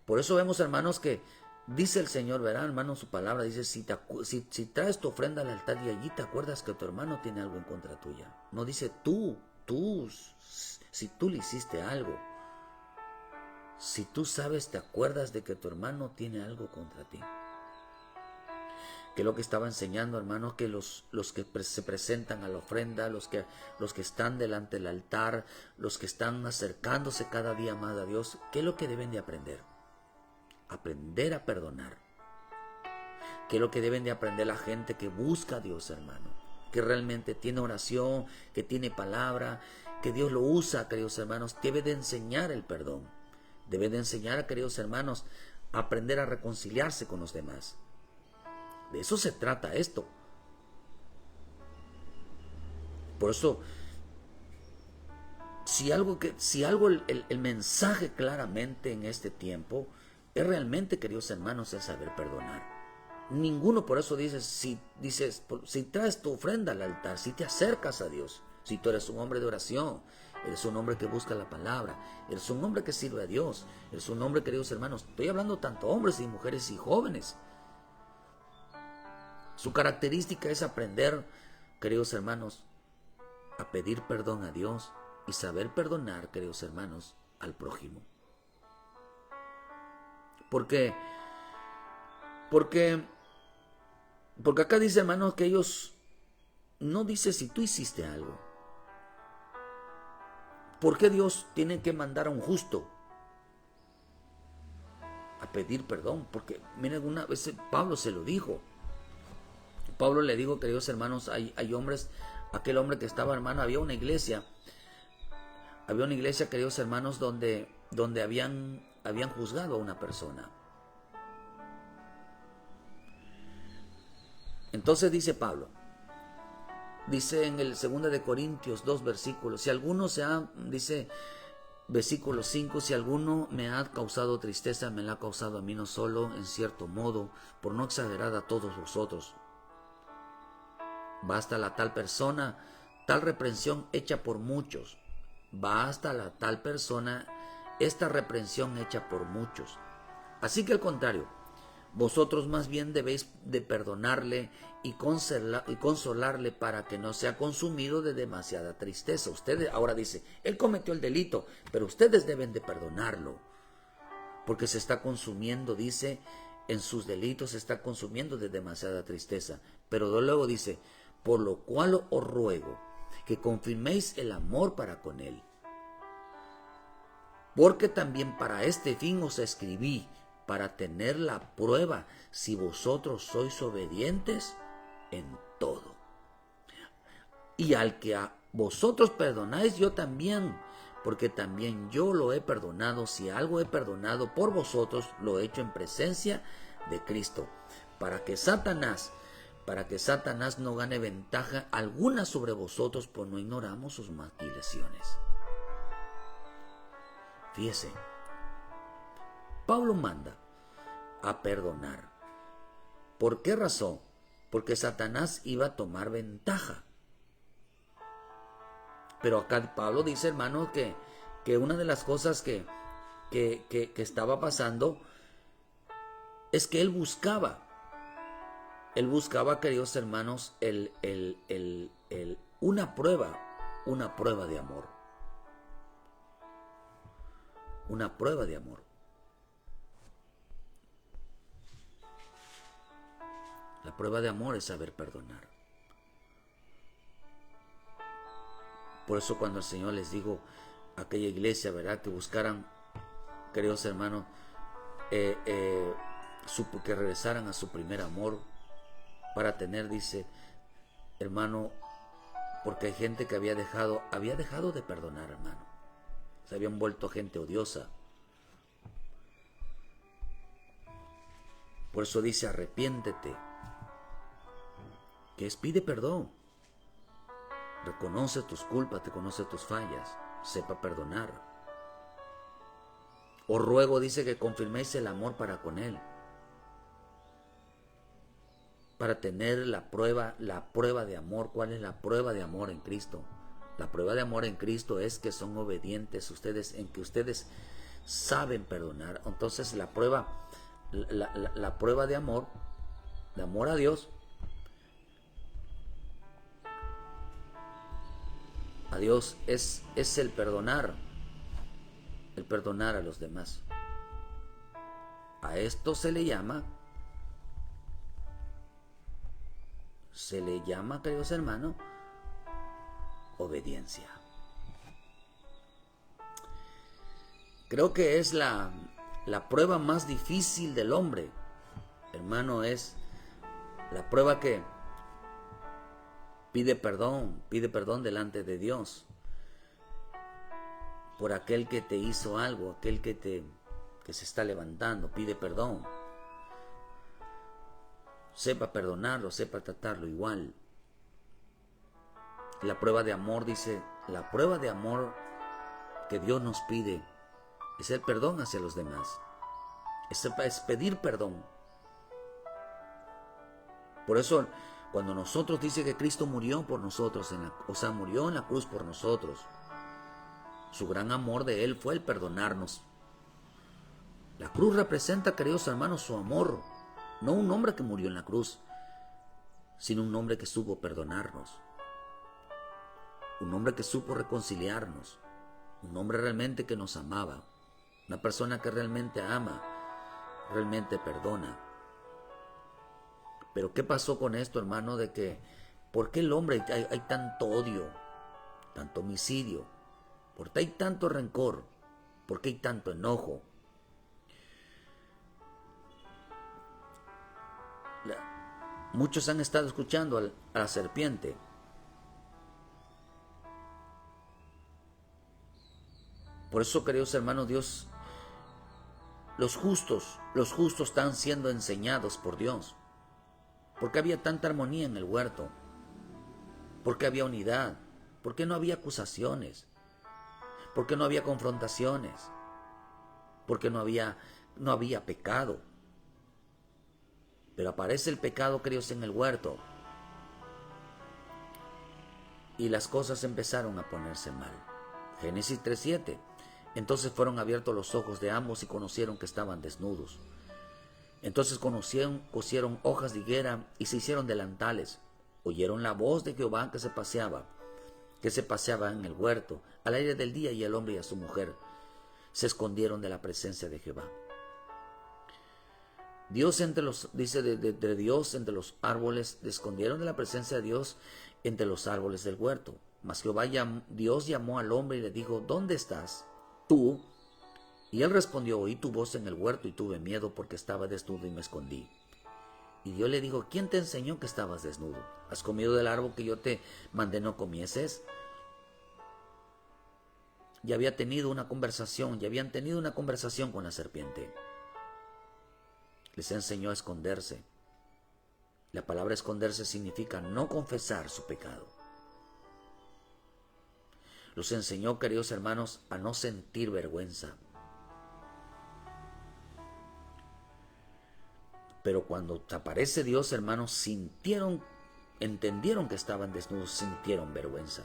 Por eso vemos, hermanos, que dice el Señor, verán, hermanos, su palabra dice, si traes tu ofrenda al altar y allí te acuerdas que tu hermano tiene algo en contra tuya. No dice tú, si tú le hiciste algo. Si tú sabes, te acuerdas de que tu hermano tiene algo contra ti. Que lo que estaba enseñando, hermanos, que los que se presentan a la ofrenda, los que están delante del altar, los que están acercándose cada día más a Dios, ¿qué es lo que deben de aprender? Aprender a perdonar. ¿Qué es lo que deben de aprender la gente que busca a Dios, hermano? Que realmente tiene oración, que tiene palabra, que Dios lo usa, queridos hermanos. Debe de enseñar el perdón. Debe de enseñar, queridos hermanos, a aprender a reconciliarse con los demás. De eso se trata esto. Por eso, si algo el mensaje claramente en este tiempo es realmente, queridos hermanos, es saber perdonar. Ninguno, por eso dice, si traes tu ofrenda al altar, si te acercas a Dios, si tú eres un hombre de oración eres un hombre que busca la palabra, eres un hombre que sirve a Dios, eres un hombre, queridos hermanos, estoy hablando tanto hombres y mujeres y jóvenes. Su característica es aprender, queridos hermanos, a pedir perdón a Dios y saber perdonar, queridos hermanos, al prójimo. Porque acá dice, hermanos, que ellos no dice si tú hiciste algo. ¿Por qué Dios tiene que mandar a un justo a pedir perdón? Porque, miren, una vez Pablo se lo dijo. Pablo le dijo, queridos hermanos, hay hombres, aquel hombre que estaba, hermano, había una iglesia, queridos hermanos, donde habían juzgado a una persona. Entonces dice Pablo, dice en el 2 de Corintios 2 versículos, si alguno dice versículo 5, si alguno me ha causado tristeza, me la ha causado a mí no solo, en cierto modo, por no exagerar a todos vosotros. Basta la tal persona, tal reprensión hecha por muchos. Basta la tal persona, esta reprensión hecha por muchos. Así que al contrario, vosotros más bien debéis de perdonarle y consolarle para que no sea consumido de demasiada tristeza. Ustedes, ahora dice, él cometió el delito, pero ustedes deben de perdonarlo, porque se está consumiendo, dice, en sus delitos se está consumiendo de demasiada tristeza. Pero luego dice, por lo cual os ruego que confirméis el amor para con él, porque también para este fin os escribí, para tener la prueba si vosotros sois obedientes en todo. Y al que a vosotros perdonáis, yo también, porque también yo lo he perdonado. Si algo he perdonado por vosotros, lo he hecho en presencia de Cristo, para que Satanás no gane ventaja alguna sobre vosotros, pues no ignoramos sus maquinaciones. Fíjese, Pablo manda a perdonar. ¿Por qué razón? Porque Satanás iba a tomar ventaja. Pero acá Pablo dice, hermano, que una de las cosas que estaba pasando es que él buscaba, queridos hermanos, una prueba de amor. Una prueba de amor. La prueba de amor es saber perdonar. Por eso cuando el Señor les dijo a aquella iglesia, ¿verdad?, que buscaran, queridos hermanos, que regresaran a su primer amor para tener, dice, hermano, porque hay gente que había dejado de perdonar, hermano. Se habían vuelto gente odiosa. Por eso dice, arrepiéntete, que es pide perdón. Reconoce tus culpas, reconoce tus fallas, sepa perdonar. Os ruego, dice, que confirméis el amor para con él, para tener la prueba de amor. ¿Cuál es la prueba de amor en Cristo? La prueba de amor en Cristo es que son obedientes ustedes, en que ustedes saben perdonar. Entonces la prueba de amor a Dios, es el perdonar a los demás. A esto se le llama, queridos hermanos, obediencia. Creo que es la prueba más difícil del hombre, hermano, es la prueba que pide perdón delante de Dios por aquel que te hizo algo, aquel que se está levantando, pide perdón. Sepa perdonarlo, sepa tratarlo igual. La prueba de amor, dice, la prueba de amor que Dios nos pide es el perdón hacia los demás. Es pedir perdón. Por eso, cuando nosotros dice que Cristo murió por nosotros, murió en la cruz por nosotros, Su gran amor de Él fue el perdonarnos. La cruz representa, queridos hermanos, su amor. No un hombre que murió en la cruz, sino un hombre que supo perdonarnos. Un hombre que supo reconciliarnos. Un hombre realmente que nos amaba. Una persona que realmente ama, realmente perdona. Pero ¿qué pasó con esto, hermano? De que, ¿por qué el hombre hay tanto odio, tanto homicidio? ¿Por qué hay tanto rencor? ¿Por qué hay tanto enojo? Muchos han estado escuchando a la serpiente. Por eso, queridos hermanos, los justos están siendo enseñados por Dios. Porque había tanta armonía en el huerto. Porque había unidad. Porque no había acusaciones. Porque no había confrontaciones. Porque no había pecado. Pero aparece el pecado, queridos, en el huerto. Y las cosas empezaron a ponerse mal. Génesis 3:7. Entonces fueron abiertos los ojos de ambos y conocieron que estaban desnudos. Entonces cosieron hojas de higuera y se hicieron delantales. Oyeron la voz de Jehová que se paseaba en el huerto, al aire del día, y el hombre y a su mujer se escondieron de la presencia de Jehová. Dios dice de Dios entre los árboles, se escondieron de la presencia de Dios entre los árboles del huerto. Mas Dios llamó al hombre y le dijo: ¿dónde estás tú? Y él respondió: oí tu voz en el huerto y tuve miedo porque estaba desnudo y me escondí. Y Dios le dijo: ¿quién te enseñó que estabas desnudo? ¿Has comido del árbol que yo te mandé no comieses? Habían tenido una conversación con la serpiente. Les enseñó a esconderse. La palabra esconderse significa no confesar su pecado. Los enseñó, queridos hermanos, a no sentir vergüenza. Pero cuando aparece Dios, hermanos, entendieron que estaban desnudos, sintieron vergüenza.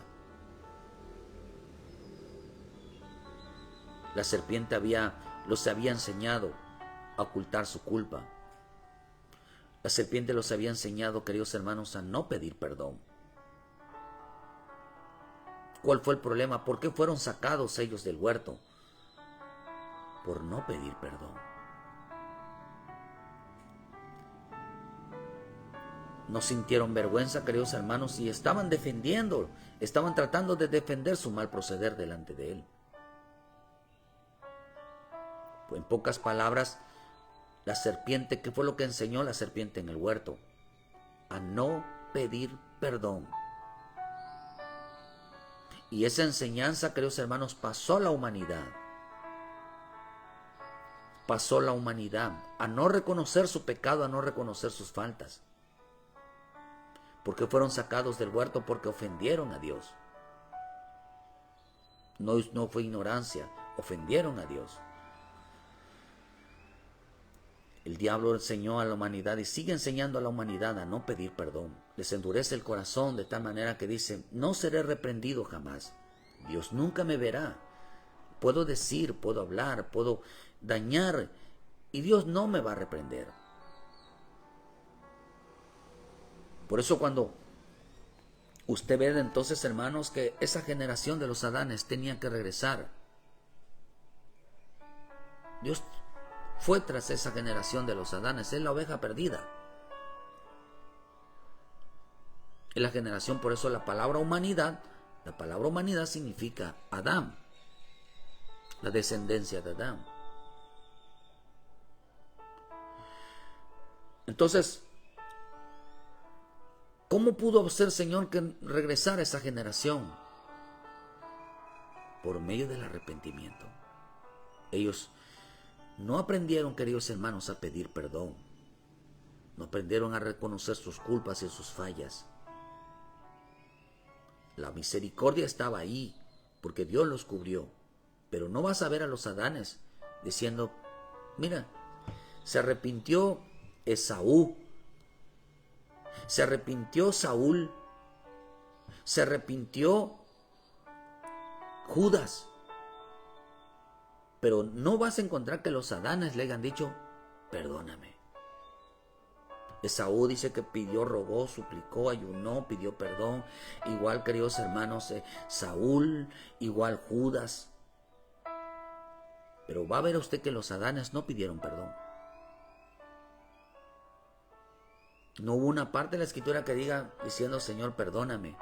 La serpiente los había enseñado a ocultar su culpa. La serpiente los había enseñado, queridos hermanos, a no pedir perdón. ¿Cuál fue el problema? ¿Por qué fueron sacados ellos del huerto? Por no pedir perdón. No sintieron vergüenza, queridos hermanos, y estaban tratando de defender su mal proceder delante de Él. Pues en pocas palabras, la serpiente, ¿qué fue lo que enseñó la serpiente en el huerto? A no pedir perdón. Y esa enseñanza, queridos hermanos, pasó a la humanidad. Pasó la humanidad a no reconocer su pecado, a no reconocer sus faltas. ¿Por qué fueron sacados del huerto? Porque ofendieron a Dios. No fue ignorancia, ofendieron a Dios. El diablo enseñó a la humanidad y sigue enseñando a la humanidad a no pedir perdón. Les endurece el corazón de tal manera que dicen: no seré reprendido jamás. Dios nunca me verá. Puedo decir, puedo hablar, puedo dañar y Dios no me va a reprender. Por eso cuando usted ve entonces, hermanos, que esa generación de los Adanes tenía que regresar. Dios fue tras esa generación de los Adanes, es la oveja perdida. Es la generación, por eso la palabra humanidad significa Adán, la descendencia de Adán. Entonces, ¿cómo pudo ser, Señor, que regresara esa generación? Por medio del arrepentimiento. Ellos no aprendieron, queridos hermanos, a pedir perdón. No aprendieron a reconocer sus culpas y sus fallas. La misericordia estaba ahí, porque Dios los cubrió. Pero no vas a ver a los Adanes diciendo: mira, se arrepintió Esaú, se arrepintió Saúl, se arrepintió Judas, Pero no vas a encontrar que los Adanes le hayan dicho, perdóname. Esaú dice que pidió, rogó, suplicó, ayunó, pidió perdón. Igual, queridos hermanos, Saúl, igual Judas. Pero va a ver usted que los Adanes no pidieron perdón. No hubo una parte de la escritura que diga diciendo, Señor, perdóname.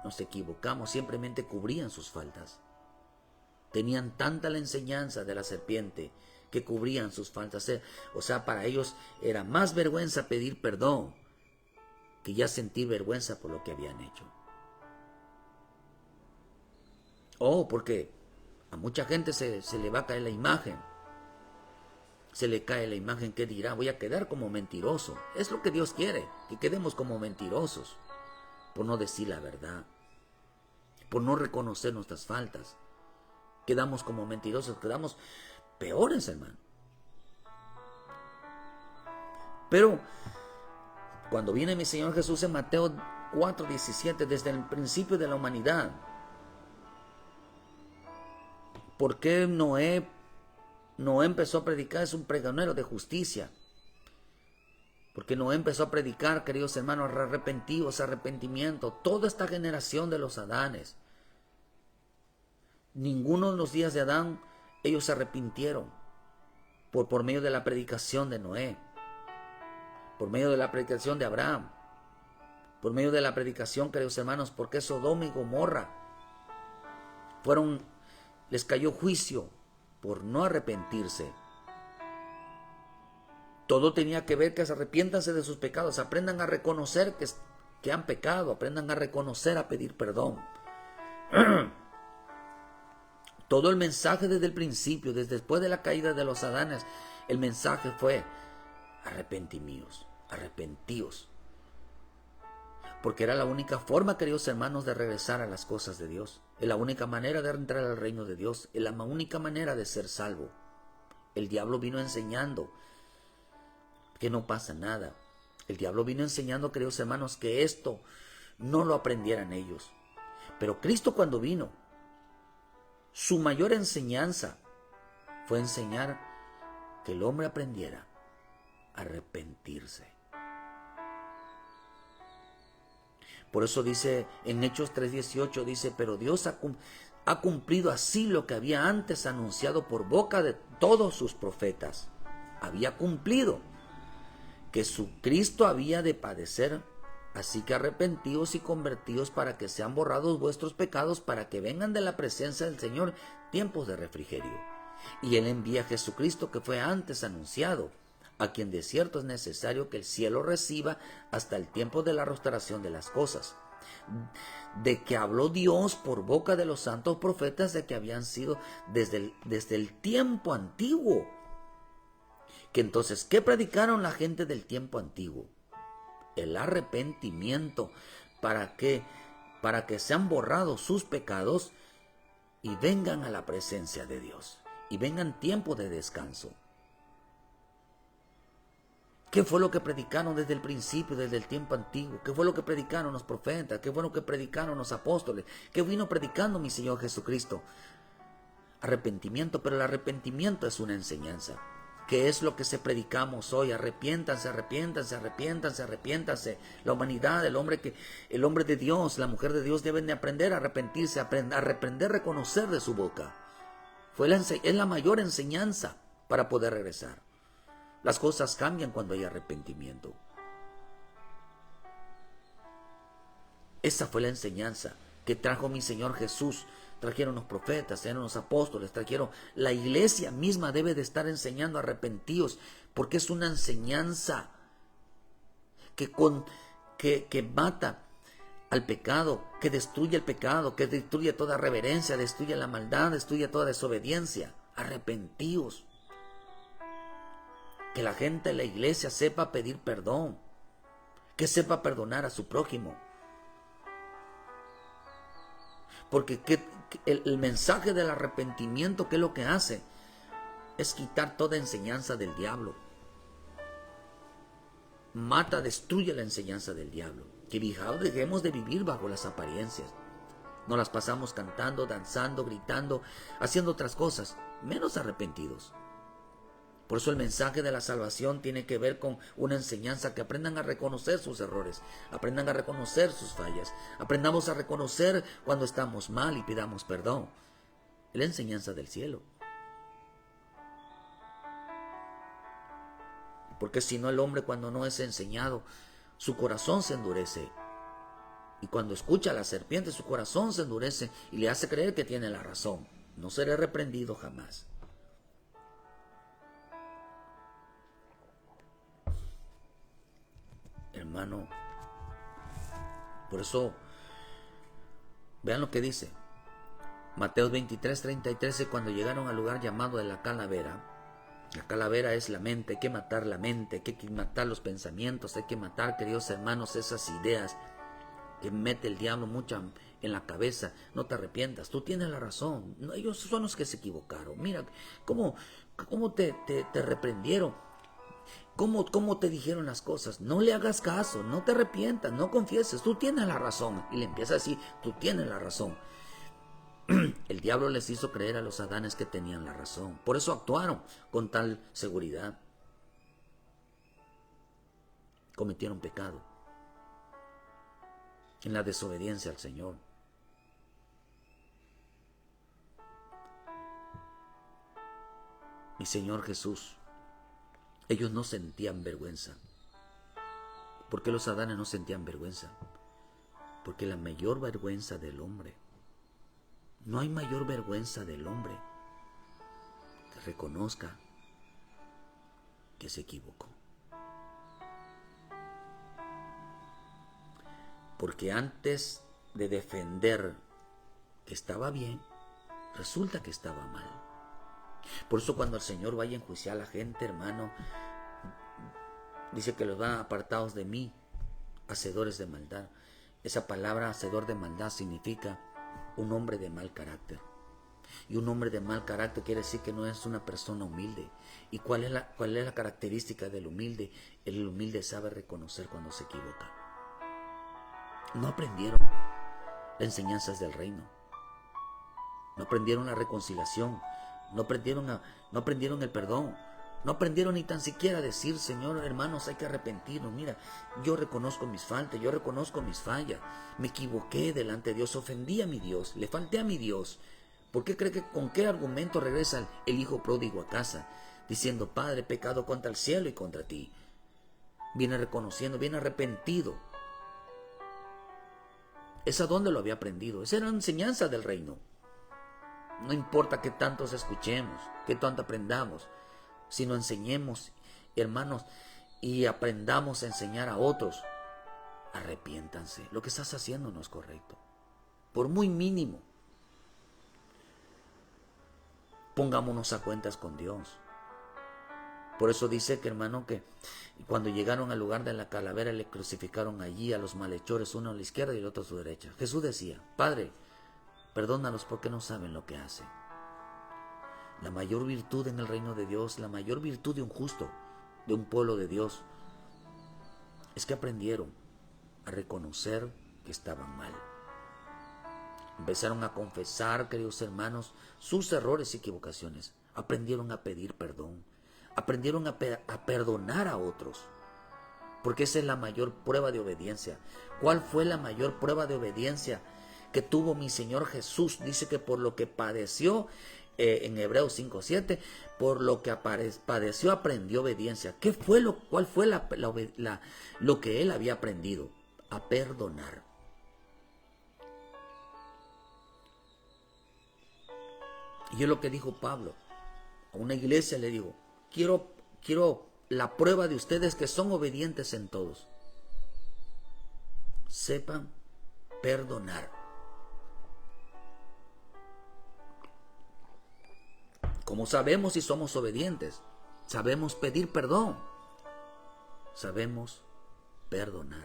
Nos equivocamos, simplemente cubrían sus faltas. Tenían tanta la enseñanza de la serpiente que cubrían sus faltas. O sea, para ellos era más vergüenza pedir perdón que ya sentir vergüenza por lo que habían hecho. Porque a mucha gente se le va a caer la imagen. Se le cae la imagen que dirá, voy a quedar como mentiroso. Es lo que Dios quiere, que quedemos como mentirosos, por no decir la verdad, por no reconocer nuestras faltas. Quedamos como mentirosos, quedamos peores, hermano. Pero cuando viene mi Señor Jesús en Mateo 4:17, desde el principio de la humanidad, ¿por qué Noé empezó a predicar? Es un pregonero de justicia. Porque Noé empezó a predicar, queridos hermanos, arrepentimiento. Toda esta generación de los Adanes, ninguno de los días de Adán, ellos se arrepintieron por medio de la predicación de Noé, por medio de la predicación de Abraham, por medio de la predicación, queridos hermanos, porque Sodoma y Gomorra les cayó juicio por no arrepentirse. Todo tenía que ver que se arrepiéntanse de sus pecados, aprendan a reconocer que han pecado, aprendan a reconocer, a pedir perdón. Todo el mensaje desde el principio, desde después de la caída de los Adanes, el mensaje fue arrepentíos. Porque era la única forma, queridos hermanos, de regresar a las cosas de Dios. Es la única manera de entrar al reino de Dios. Es la única manera de ser salvo. El diablo vino enseñando que no pasa nada. El diablo vino enseñando, queridos hermanos, que esto no lo aprendieran ellos. Pero Cristo, cuando vino, su mayor enseñanza fue enseñar que el hombre aprendiera a arrepentirse. Por eso dice en Hechos 3:18, dice, pero Dios ha cumplido así lo que había antes anunciado por boca de todos sus profetas. Había cumplido que su Cristo había de padecer. Así que arrepentíos y convertíos para que sean borrados vuestros pecados, para que vengan de la presencia del Señor tiempos de refrigerio. Y Él envía a Jesucristo, que fue antes anunciado, a quien de cierto es necesario que el cielo reciba hasta el tiempo de la restauración de las cosas, de que habló Dios por boca de los santos profetas, de que habían sido desde el tiempo antiguo. Que entonces, ¿qué predicaron la gente del tiempo antiguo? El arrepentimiento, para que sean borrados sus pecados y vengan a la presencia de Dios, y vengan tiempo de descanso. ¿Qué fue lo que predicaron desde el principio, desde el tiempo antiguo? ¿Qué fue lo que predicaron los profetas? ¿Qué fue lo que predicaron los apóstoles? ¿Qué vino predicando mi Señor Jesucristo? Arrepentimiento, pero el arrepentimiento es una enseñanza. ¿Qué es lo que se predicamos hoy? Arrepiéntanse. La humanidad, el hombre de Dios, la mujer de Dios deben de aprender a arrepentirse, a aprender a reconocer de su boca. Es la mayor enseñanza para poder regresar. Las cosas cambian cuando hay arrepentimiento. Esa fue la enseñanza que trajo mi Señor Jesús. Trajeron los profetas, trajeron los apóstoles, la iglesia misma debe de estar enseñando arrepentidos, porque es una enseñanza que mata al pecado, que destruye el pecado, que destruye toda reverencia, destruye la maldad, destruye toda desobediencia. Arrepentidos. Que la gente de la iglesia sepa pedir perdón, que sepa perdonar a su prójimo. Porque el mensaje del arrepentimiento, ¿qué es lo que hace? Es quitar toda enseñanza del diablo. Mata, destruye la enseñanza del diablo. Que dejemos de vivir bajo las apariencias. Nos las pasamos cantando, danzando, gritando, haciendo otras cosas, menos arrepentidos. Por eso el mensaje de la salvación tiene que ver con una enseñanza, que aprendan a reconocer sus errores, aprendan a reconocer sus fallas, aprendamos a reconocer cuando estamos mal y pidamos perdón. Es la enseñanza del cielo. Porque si no, el hombre, cuando no es enseñado, su corazón se endurece. Y cuando escucha a la serpiente, su corazón se endurece y le hace creer que tiene la razón. No seré reprendido jamás. Hermano, por eso, vean lo que dice Mateo 23, 33, cuando llegaron al lugar llamado de la calavera. La calavera es la mente, hay que matar la mente, hay que matar los pensamientos, hay que matar, queridos hermanos, esas ideas que mete el diablo mucha en la cabeza. No te arrepientas, tú tienes la razón. No, ellos son los que se equivocaron. Mira cómo te reprendieron, cómo te dijeron las cosas. No le hagas caso, no te arrepientas, no confieses, tú tienes la razón. Y le empieza a decir, tú tienes la razón. El diablo les hizo creer a los adanes que tenían la razón. Por eso actuaron con tal seguridad. Cometieron pecado en la desobediencia al Señor. Mi Señor Jesús, ellos no sentían vergüenza. ¿Por qué los adanes no sentían vergüenza? Porque la mayor vergüenza del hombre, no hay mayor vergüenza del hombre que reconozca que se equivocó. Porque antes de defender que estaba bien, resulta que estaba mal. Por eso cuando el Señor vaya a enjuiciar a la gente, hermano, dice que los van apartados de mí, hacedores de maldad. Esa palabra hacedor de maldad significa un hombre de mal carácter. Y un hombre de mal carácter quiere decir que no es una persona humilde. ¿Y cuál es la característica del humilde? El humilde sabe reconocer cuando se equivoca. No aprendieron las enseñanzas del reino. No aprendieron la reconciliación. No aprendieron el perdón. No aprendieron ni tan siquiera a decir, Señor, hermanos, hay que arrepentirnos. Mira, yo reconozco mis faltas, yo reconozco mis fallas. Me equivoqué delante de Dios, ofendí a mi Dios, le falté a mi Dios. ¿Por qué cree que con qué argumento regresa el hijo pródigo a casa? Diciendo, Padre, he pecado contra el cielo y contra ti. Viene reconociendo, viene arrepentido. ¿Esa dónde lo había aprendido? Esa era la enseñanza del reino. No importa que tantos escuchemos, que tanto aprendamos, sino enseñemos, hermanos, y aprendamos a enseñar a otros. Arrepiéntanse. Lo que estás haciendo no es correcto. Por muy mínimo. Pongámonos a cuentas con Dios. Por eso dice que, hermano, que cuando llegaron al lugar de la calavera le crucificaron allí a los malhechores, uno a la izquierda y el otro a su derecha. Jesús decía, Padre, perdónalos porque no saben lo que hacen. La mayor virtud en el reino de Dios, la mayor virtud de un justo, de un pueblo de Dios, es que aprendieron a reconocer que estaban mal. Empezaron a confesar, queridos hermanos, sus errores y equivocaciones. Aprendieron a pedir perdón. Aprendieron a perdonar a otros. Porque esa es la mayor prueba de obediencia. ¿Cuál fue la mayor prueba de obediencia que tuvo mi Señor Jesús? Dice que por lo que padeció, en Hebreos 5:7, por lo que padeció aprendió obediencia. ¿Cuál fue lo que él había aprendido? A perdonar. Y es lo que dijo Pablo. A una iglesia le digo, quiero la prueba de ustedes que son obedientes en todos. Sepan perdonar. ¿Cómo sabemos si somos obedientes? Sabemos pedir perdón. Sabemos perdonar.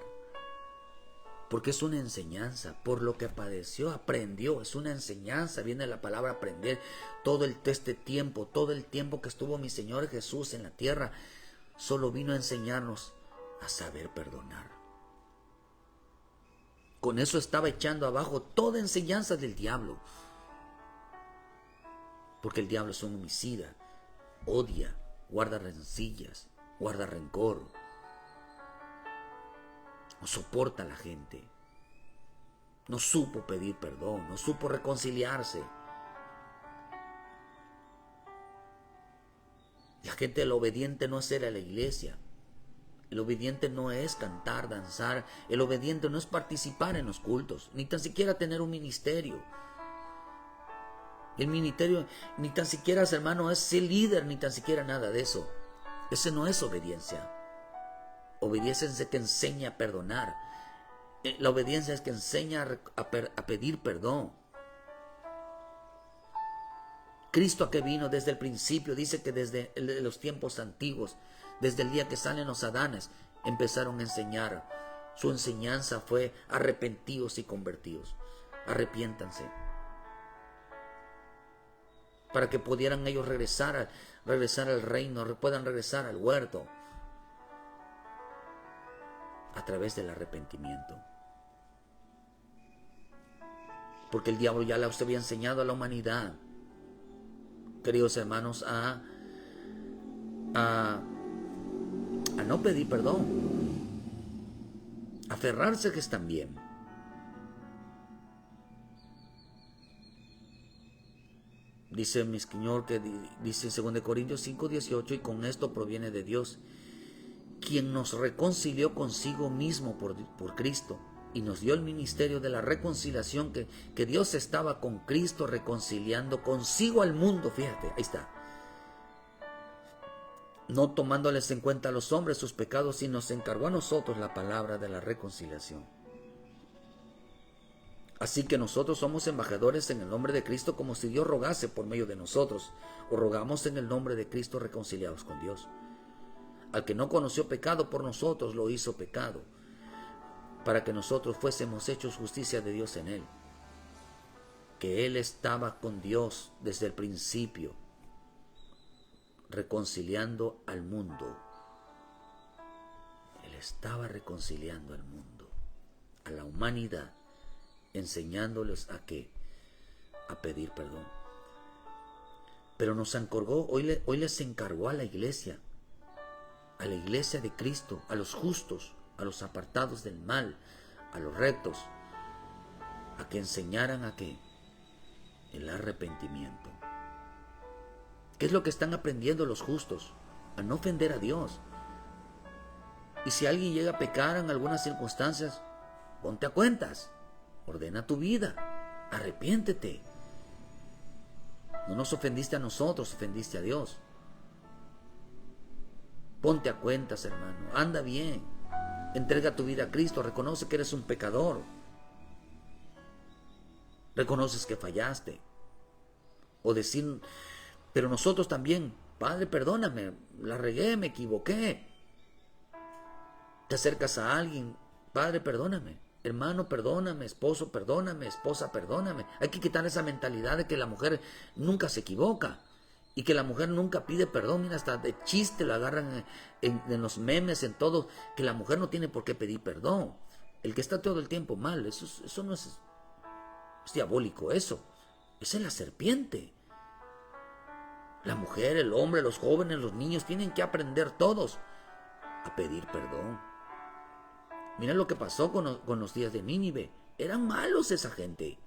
Porque es una enseñanza. Por lo que padeció, aprendió. Es una enseñanza. Viene la palabra aprender. Todo este tiempo, todo el tiempo que estuvo mi Señor Jesús en la tierra, solo vino a enseñarnos a saber perdonar. Con eso estaba echando abajo toda enseñanza del diablo. Porque el diablo es un homicida, odia, guarda rencillas, guarda rencor, no soporta a la gente, no supo pedir perdón, no supo reconciliarse. La gente, el obediente no es ir a la iglesia, el obediente no es cantar, danzar, el obediente no es participar en los cultos, ni tan siquiera tener un ministerio. El ministerio ni tan siquiera, hermano, es ser líder, ni tan siquiera nada de eso. Ese no es obediencia. Obediencia es que enseña a perdonar. La obediencia es que enseña a pedir perdón. Cristo, a que vino desde el principio, dice que desde los tiempos antiguos, desde el día que salen los Adanes, empezaron a enseñar. Su enseñanza fue: arrepentidos y convertidos. Arrepiéntanse. Para que pudieran ellos regresar al reino, puedan regresar al huerto a través del arrepentimiento. Porque el diablo ya les había enseñado a la humanidad, queridos hermanos, a no pedir perdón, a aferrarse que están bien. Dice mi Señor, que dice en 2 Corintios 5:18, y con esto proviene de Dios, quien nos reconcilió consigo mismo por Cristo, y nos dio el ministerio de la reconciliación, que Dios estaba con Cristo reconciliando consigo al mundo. Fíjate, ahí está. No tomándoles en cuenta a los hombres sus pecados, sino nos encargó a nosotros la palabra de la reconciliación. Así que nosotros somos embajadores en el nombre de Cristo, como si Dios rogase por medio de nosotros, o rogamos en el nombre de Cristo reconciliados con Dios. Al que no conoció pecado, por nosotros lo hizo pecado, para que nosotros fuésemos hechos justicia de Dios en él. Que él estaba con Dios desde el principio, reconciliando al mundo. Él estaba reconciliando al mundo, a la humanidad, enseñándoles a qué, a pedir perdón. Pero nos encargó, hoy les encargó a la iglesia de Cristo, a los justos, a los apartados del mal, a los rectos, a que enseñaran a qué, el arrepentimiento. ¿Qué es lo que están aprendiendo los justos? A no ofender a Dios. Y si alguien llega a pecar en algunas circunstancias, ponte a cuentas. Ordena tu vida, arrepiéntete. No nos ofendiste a nosotros, ofendiste a Dios. Ponte a cuentas, hermano, anda bien. Entrega tu vida a Cristo, reconoce que eres un pecador. Reconoces que fallaste. O decir, pero nosotros también: Padre, perdóname, la regué, me equivoqué. Te acercas a alguien: Padre, perdóname. Hermano, perdóname. Esposo, perdóname. Esposa, perdóname. Hay que quitar esa mentalidad de que la mujer nunca se equivoca y que la mujer nunca pide perdón. Mira, hasta de chiste lo agarran en los memes, en todo, que la mujer no tiene por qué pedir perdón. El que está todo el tiempo mal, eso no es diabólico, eso. Esa es la serpiente. La mujer, el hombre, los jóvenes, los niños tienen que aprender todos a pedir perdón. Mira lo que pasó con los días de Nínive. Eran malos esa gente.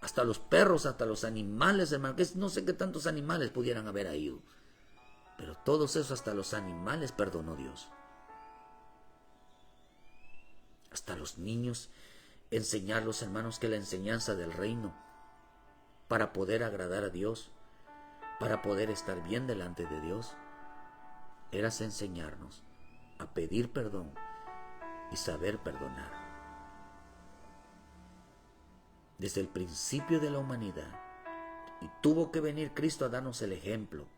Hasta los perros, hasta los animales, hermano. No sé qué tantos animales pudieran haber ido. Pero todos esos, hasta los animales, perdonó Dios. Hasta los niños, enseñarlos, hermanos, que la enseñanza del reino, para poder agradar a Dios, para poder estar bien delante de Dios, era enseñarnos a pedir perdón y saber perdonar. Desde el principio de la humanidad, y tuvo que venir Cristo a darnos el ejemplo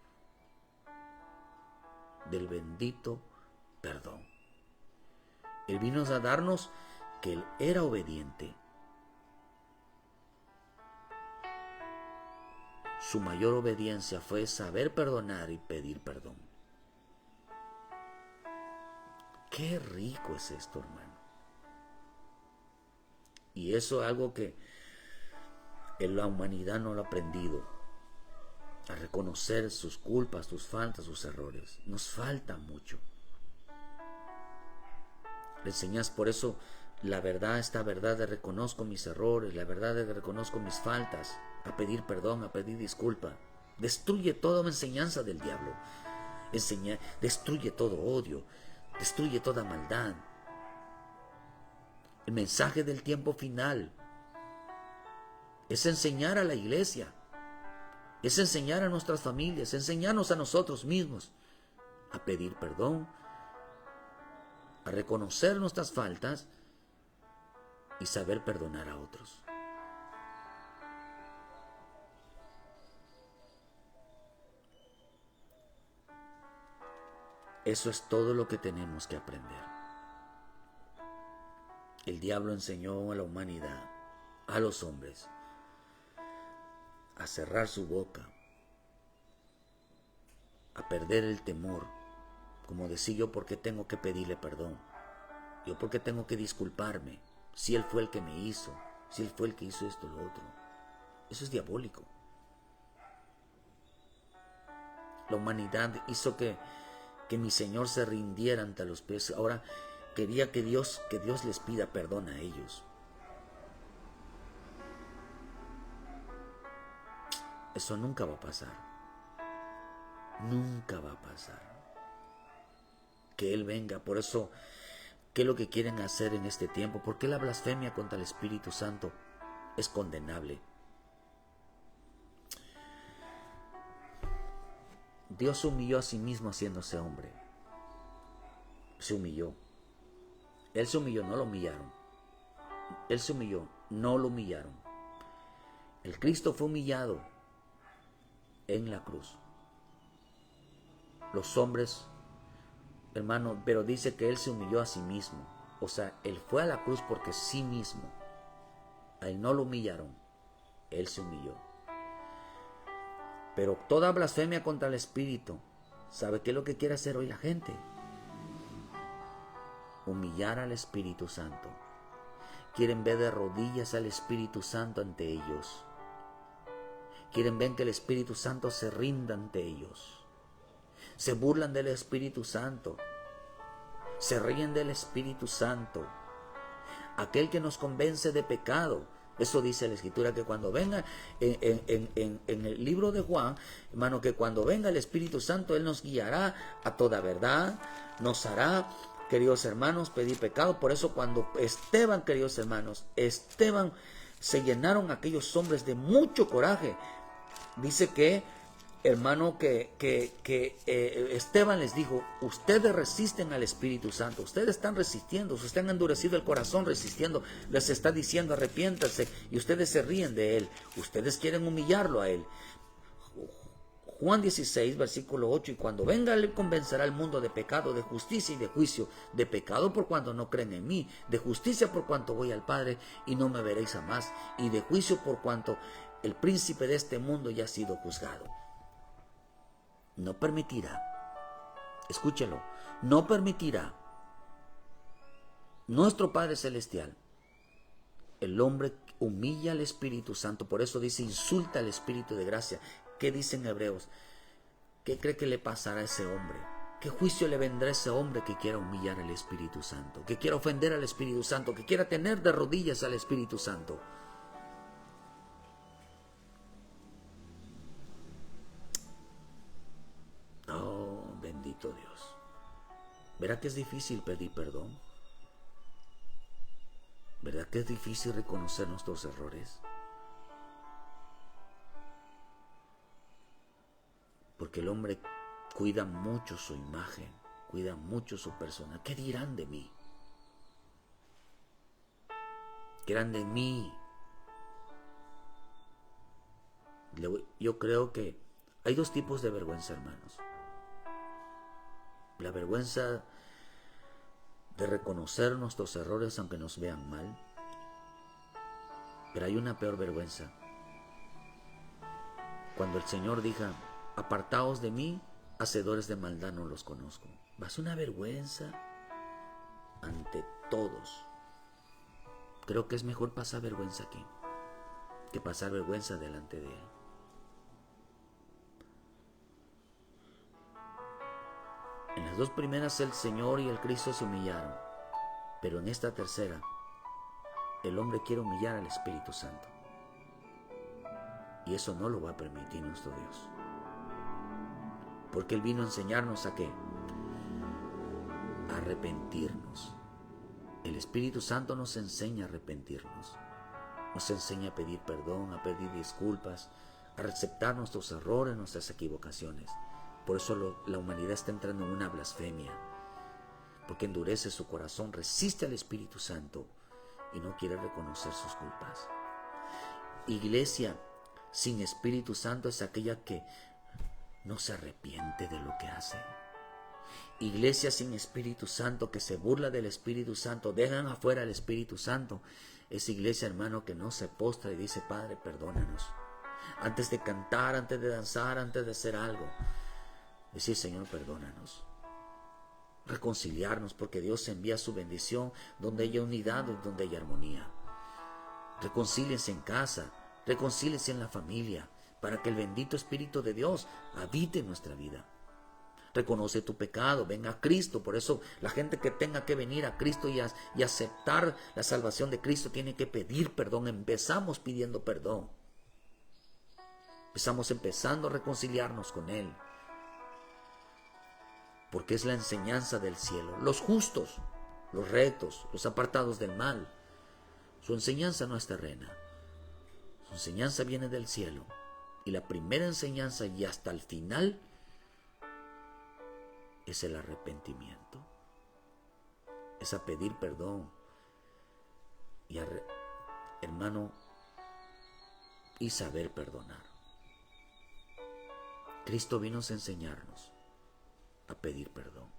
del bendito perdón. Él vino a darnos que Él era obediente. Su mayor obediencia fue saber perdonar y pedir perdón. Qué rico es esto, hermano. Y eso es algo que en la humanidad no lo ha aprendido, a reconocer sus culpas, sus faltas, sus errores. Nos falta mucho. Le enseñas por eso la verdad, esta verdad de reconozco mis errores, la verdad de reconozco mis faltas, a pedir perdón, a pedir disculpa. Destruye toda enseñanza del diablo. Destruye todo odio, destruye toda maldad. El mensaje del tiempo final es enseñar a la iglesia, es enseñar a nuestras familias, enseñarnos a nosotros mismos a pedir perdón, a reconocer nuestras faltas y saber perdonar a otros. Eso es todo lo que tenemos que aprender. El diablo enseñó a la humanidad, a los hombres, a cerrar su boca, a perder el temor, como decir yo por qué tengo que pedirle perdón, yo por qué tengo que disculparme, si él fue el que me hizo, si él fue el que hizo esto o lo otro. Eso es diabólico. La humanidad hizo que mi Señor se rindiera ante los pies. Ahora quería que Dios les pida perdón a ellos. Eso nunca va a pasar. Nunca va a pasar. Que Él venga. Por eso, ¿qué es lo que quieren hacer en este tiempo? ¿Por qué la blasfemia contra el Espíritu Santo es condenable? Dios humilló a sí mismo haciéndose hombre. Se humilló. Él se humilló, no lo humillaron. Él se humilló, no lo humillaron. El Cristo fue humillado en la cruz. Los hombres, hermano, pero dice que Él se humilló a sí mismo. O sea, Él fue a la cruz porque sí mismo. A Él no lo humillaron. Él se humilló. Pero toda blasfemia contra el Espíritu, ¿sabe qué es lo que quiere hacer hoy la gente? Humillar al Espíritu Santo. Quieren ver de rodillas al Espíritu Santo ante ellos. Quieren ver que el Espíritu Santo se rinda ante ellos. Se burlan del Espíritu Santo. Se ríen del Espíritu Santo. Aquel que nos convence de pecado. Eso dice la Escritura, que cuando venga en el libro de Juan, hermano, que cuando venga el Espíritu Santo, Él nos guiará a toda verdad, nos hará, queridos hermanos, pedir pecado. Por eso cuando Esteban, queridos hermanos, Esteban, se llenaron aquellos hombres de mucho coraje. Dice que, hermano, Esteban les dijo: ustedes resisten al Espíritu Santo, ustedes están resistiendo, ustedes han endurecido el corazón resistiendo, les está diciendo arrepiéntanse, y ustedes se ríen de Él, ustedes quieren humillarlo a Él. Juan 16, versículo 8, y cuando venga Él convencerá al mundo de pecado, de justicia y de juicio, de pecado por cuanto no creen en mí, de justicia por cuanto voy al Padre y no me veréis a más, y de juicio por cuanto el príncipe de este mundo ya ha sido juzgado. No permitirá, escúchelo, no permitirá nuestro Padre Celestial. El hombre humilla al Espíritu Santo, por eso dice insulta al Espíritu de gracia. ¿Qué dicen Hebreos? ¿Qué cree que le pasará a ese hombre? ¿Qué juicio le vendrá a ese hombre que quiera humillar al Espíritu Santo? Que quiera ofender al Espíritu Santo, que quiera tener de rodillas al Espíritu Santo. Oh, bendito Dios. ¿Verdad que es difícil pedir perdón? ¿Verdad que es difícil reconocer nuestros errores? Porque el hombre cuida mucho su imagen, cuida mucho su persona. ¿Qué dirán de mí? ¿Qué dirán de mí? Yo creo que hay dos tipos de vergüenza, hermanos. La vergüenza de reconocer nuestros errores aunque nos vean mal. Pero hay una peor vergüenza. Cuando el Señor diga: apartaos de mí, hacedores de maldad, no los conozco. Va a ser una vergüenza ante todos. Creo que es mejor pasar vergüenza aquí que pasar vergüenza delante de Él. En las dos primeras el Señor y el Cristo se humillaron, pero en esta tercera el hombre quiere humillar al Espíritu Santo. Y eso no lo va a permitir nuestro Dios. Porque Él vino a enseñarnos ¿a qué? A arrepentirnos. El Espíritu Santo nos enseña a arrepentirnos. Nos enseña a pedir perdón, a pedir disculpas, a aceptar nuestros errores, nuestras equivocaciones. Por eso la humanidad está entrando en una blasfemia. Porque endurece su corazón, resiste al Espíritu Santo y no quiere reconocer sus culpas. Iglesia sin Espíritu Santo es aquella que no se arrepiente de lo que hace. Iglesia sin Espíritu Santo que se burla del Espíritu Santo, dejan afuera al Espíritu Santo. Es iglesia, hermano, que no se postra y dice: Padre, perdónanos. Antes de cantar, antes de danzar, antes de hacer algo, decir: Señor, perdónanos. Reconciliarnos, porque Dios envía su bendición donde haya unidad, donde haya armonía. Reconcíliense en casa, reconcíliense en la familia, para que el bendito Espíritu de Dios habite en nuestra vida. Reconoce tu pecado, venga a Cristo. Por eso la gente que tenga que venir a Cristo y aceptar la salvación de Cristo tiene que pedir perdón. Empezamos pidiendo perdón. Empezando a reconciliarnos con Él. Porque es la enseñanza del cielo. Los justos, los rectos, los apartados del mal. Su enseñanza no es terrena. Su enseñanza viene del cielo. Y la primera enseñanza y hasta el final es el arrepentimiento. Es a pedir perdón. Y hermano, y saber perdonar. Cristo vino a enseñarnos a pedir perdón.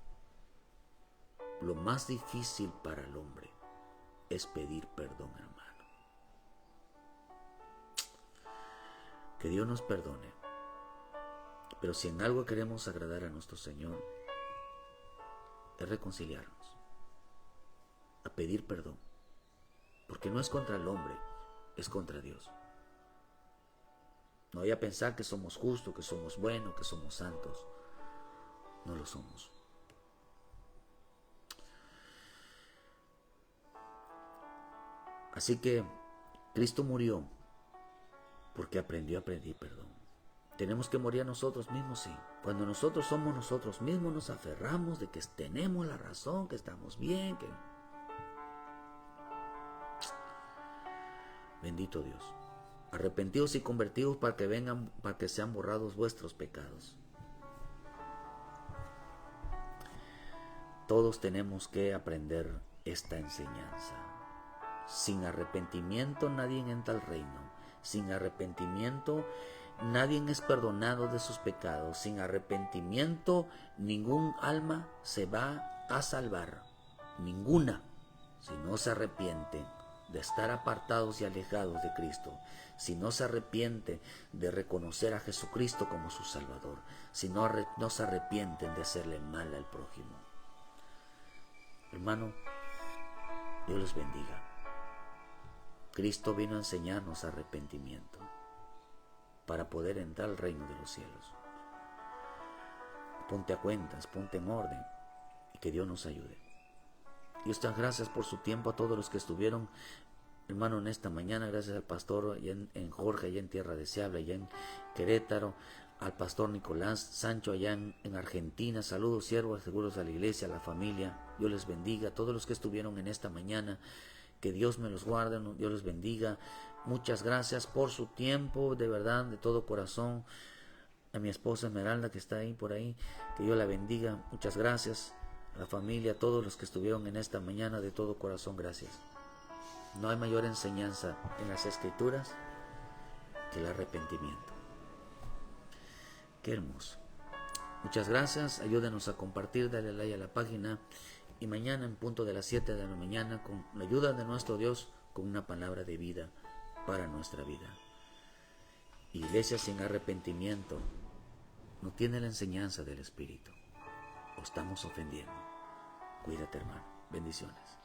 Lo más difícil para el hombre es pedir perdón, hermano. Que Dios nos perdone. Pero si en algo queremos agradar a nuestro Señor, es reconciliarnos, a pedir perdón. Porque no es contra el hombre, es contra Dios. No vaya a pensar que somos justos, que somos buenos, que somos santos. No lo somos. Así que Cristo murió porque aprendió a pedir perdón. Tenemos que morir a nosotros mismos, sí. Cuando nosotros somos nosotros mismos, nos aferramos de que tenemos la razón, que estamos bien, que... Bendito Dios. Arrepentidos y convertidos para que sean borrados vuestros pecados. Todos tenemos que aprender esta enseñanza. Sin arrepentimiento nadie entra al reino. Sin arrepentimiento nadie es perdonado de sus pecados. Sin arrepentimiento ningún alma se va a salvar. Ninguna. Si no se arrepiente de estar apartados y alejados de Cristo. Si no se arrepiente de reconocer a Jesucristo como su Salvador. Si no se arrepienten de hacerle mal al prójimo. Hermano, Dios los bendiga. Cristo vino a enseñarnos arrepentimiento para poder entrar al reino de los cielos. Ponte a cuentas, ponte en orden y que Dios nos ayude. Y estas gracias por su tiempo a todos los que estuvieron, hermano, en esta mañana. Gracias al pastor allá en Jorge, allá en Tierra Deseable, allá en Querétaro, al pastor Nicolás Sancho allá en Argentina. Saludos, siervos, seguros a la iglesia, a la familia. Dios les bendiga a todos los que estuvieron en esta mañana. Que Dios me los guarde, Dios les bendiga. Muchas gracias por su tiempo, de verdad, de todo corazón. A mi esposa Esmeralda, que está ahí por ahí, que Dios la bendiga. Muchas gracias. A la familia, a todos los que estuvieron en esta mañana, de todo corazón, gracias. No hay mayor enseñanza en las Escrituras que el arrepentimiento. Qué hermoso. Muchas gracias. Ayúdenos a compartir, dale like a la página. Y mañana en punto de las 7 de la mañana, con la ayuda de nuestro Dios, con una palabra de vida para nuestra vida. Iglesia sin arrepentimiento no tiene la enseñanza del Espíritu. O estamos ofendiendo. Cuídate, hermano. Bendiciones.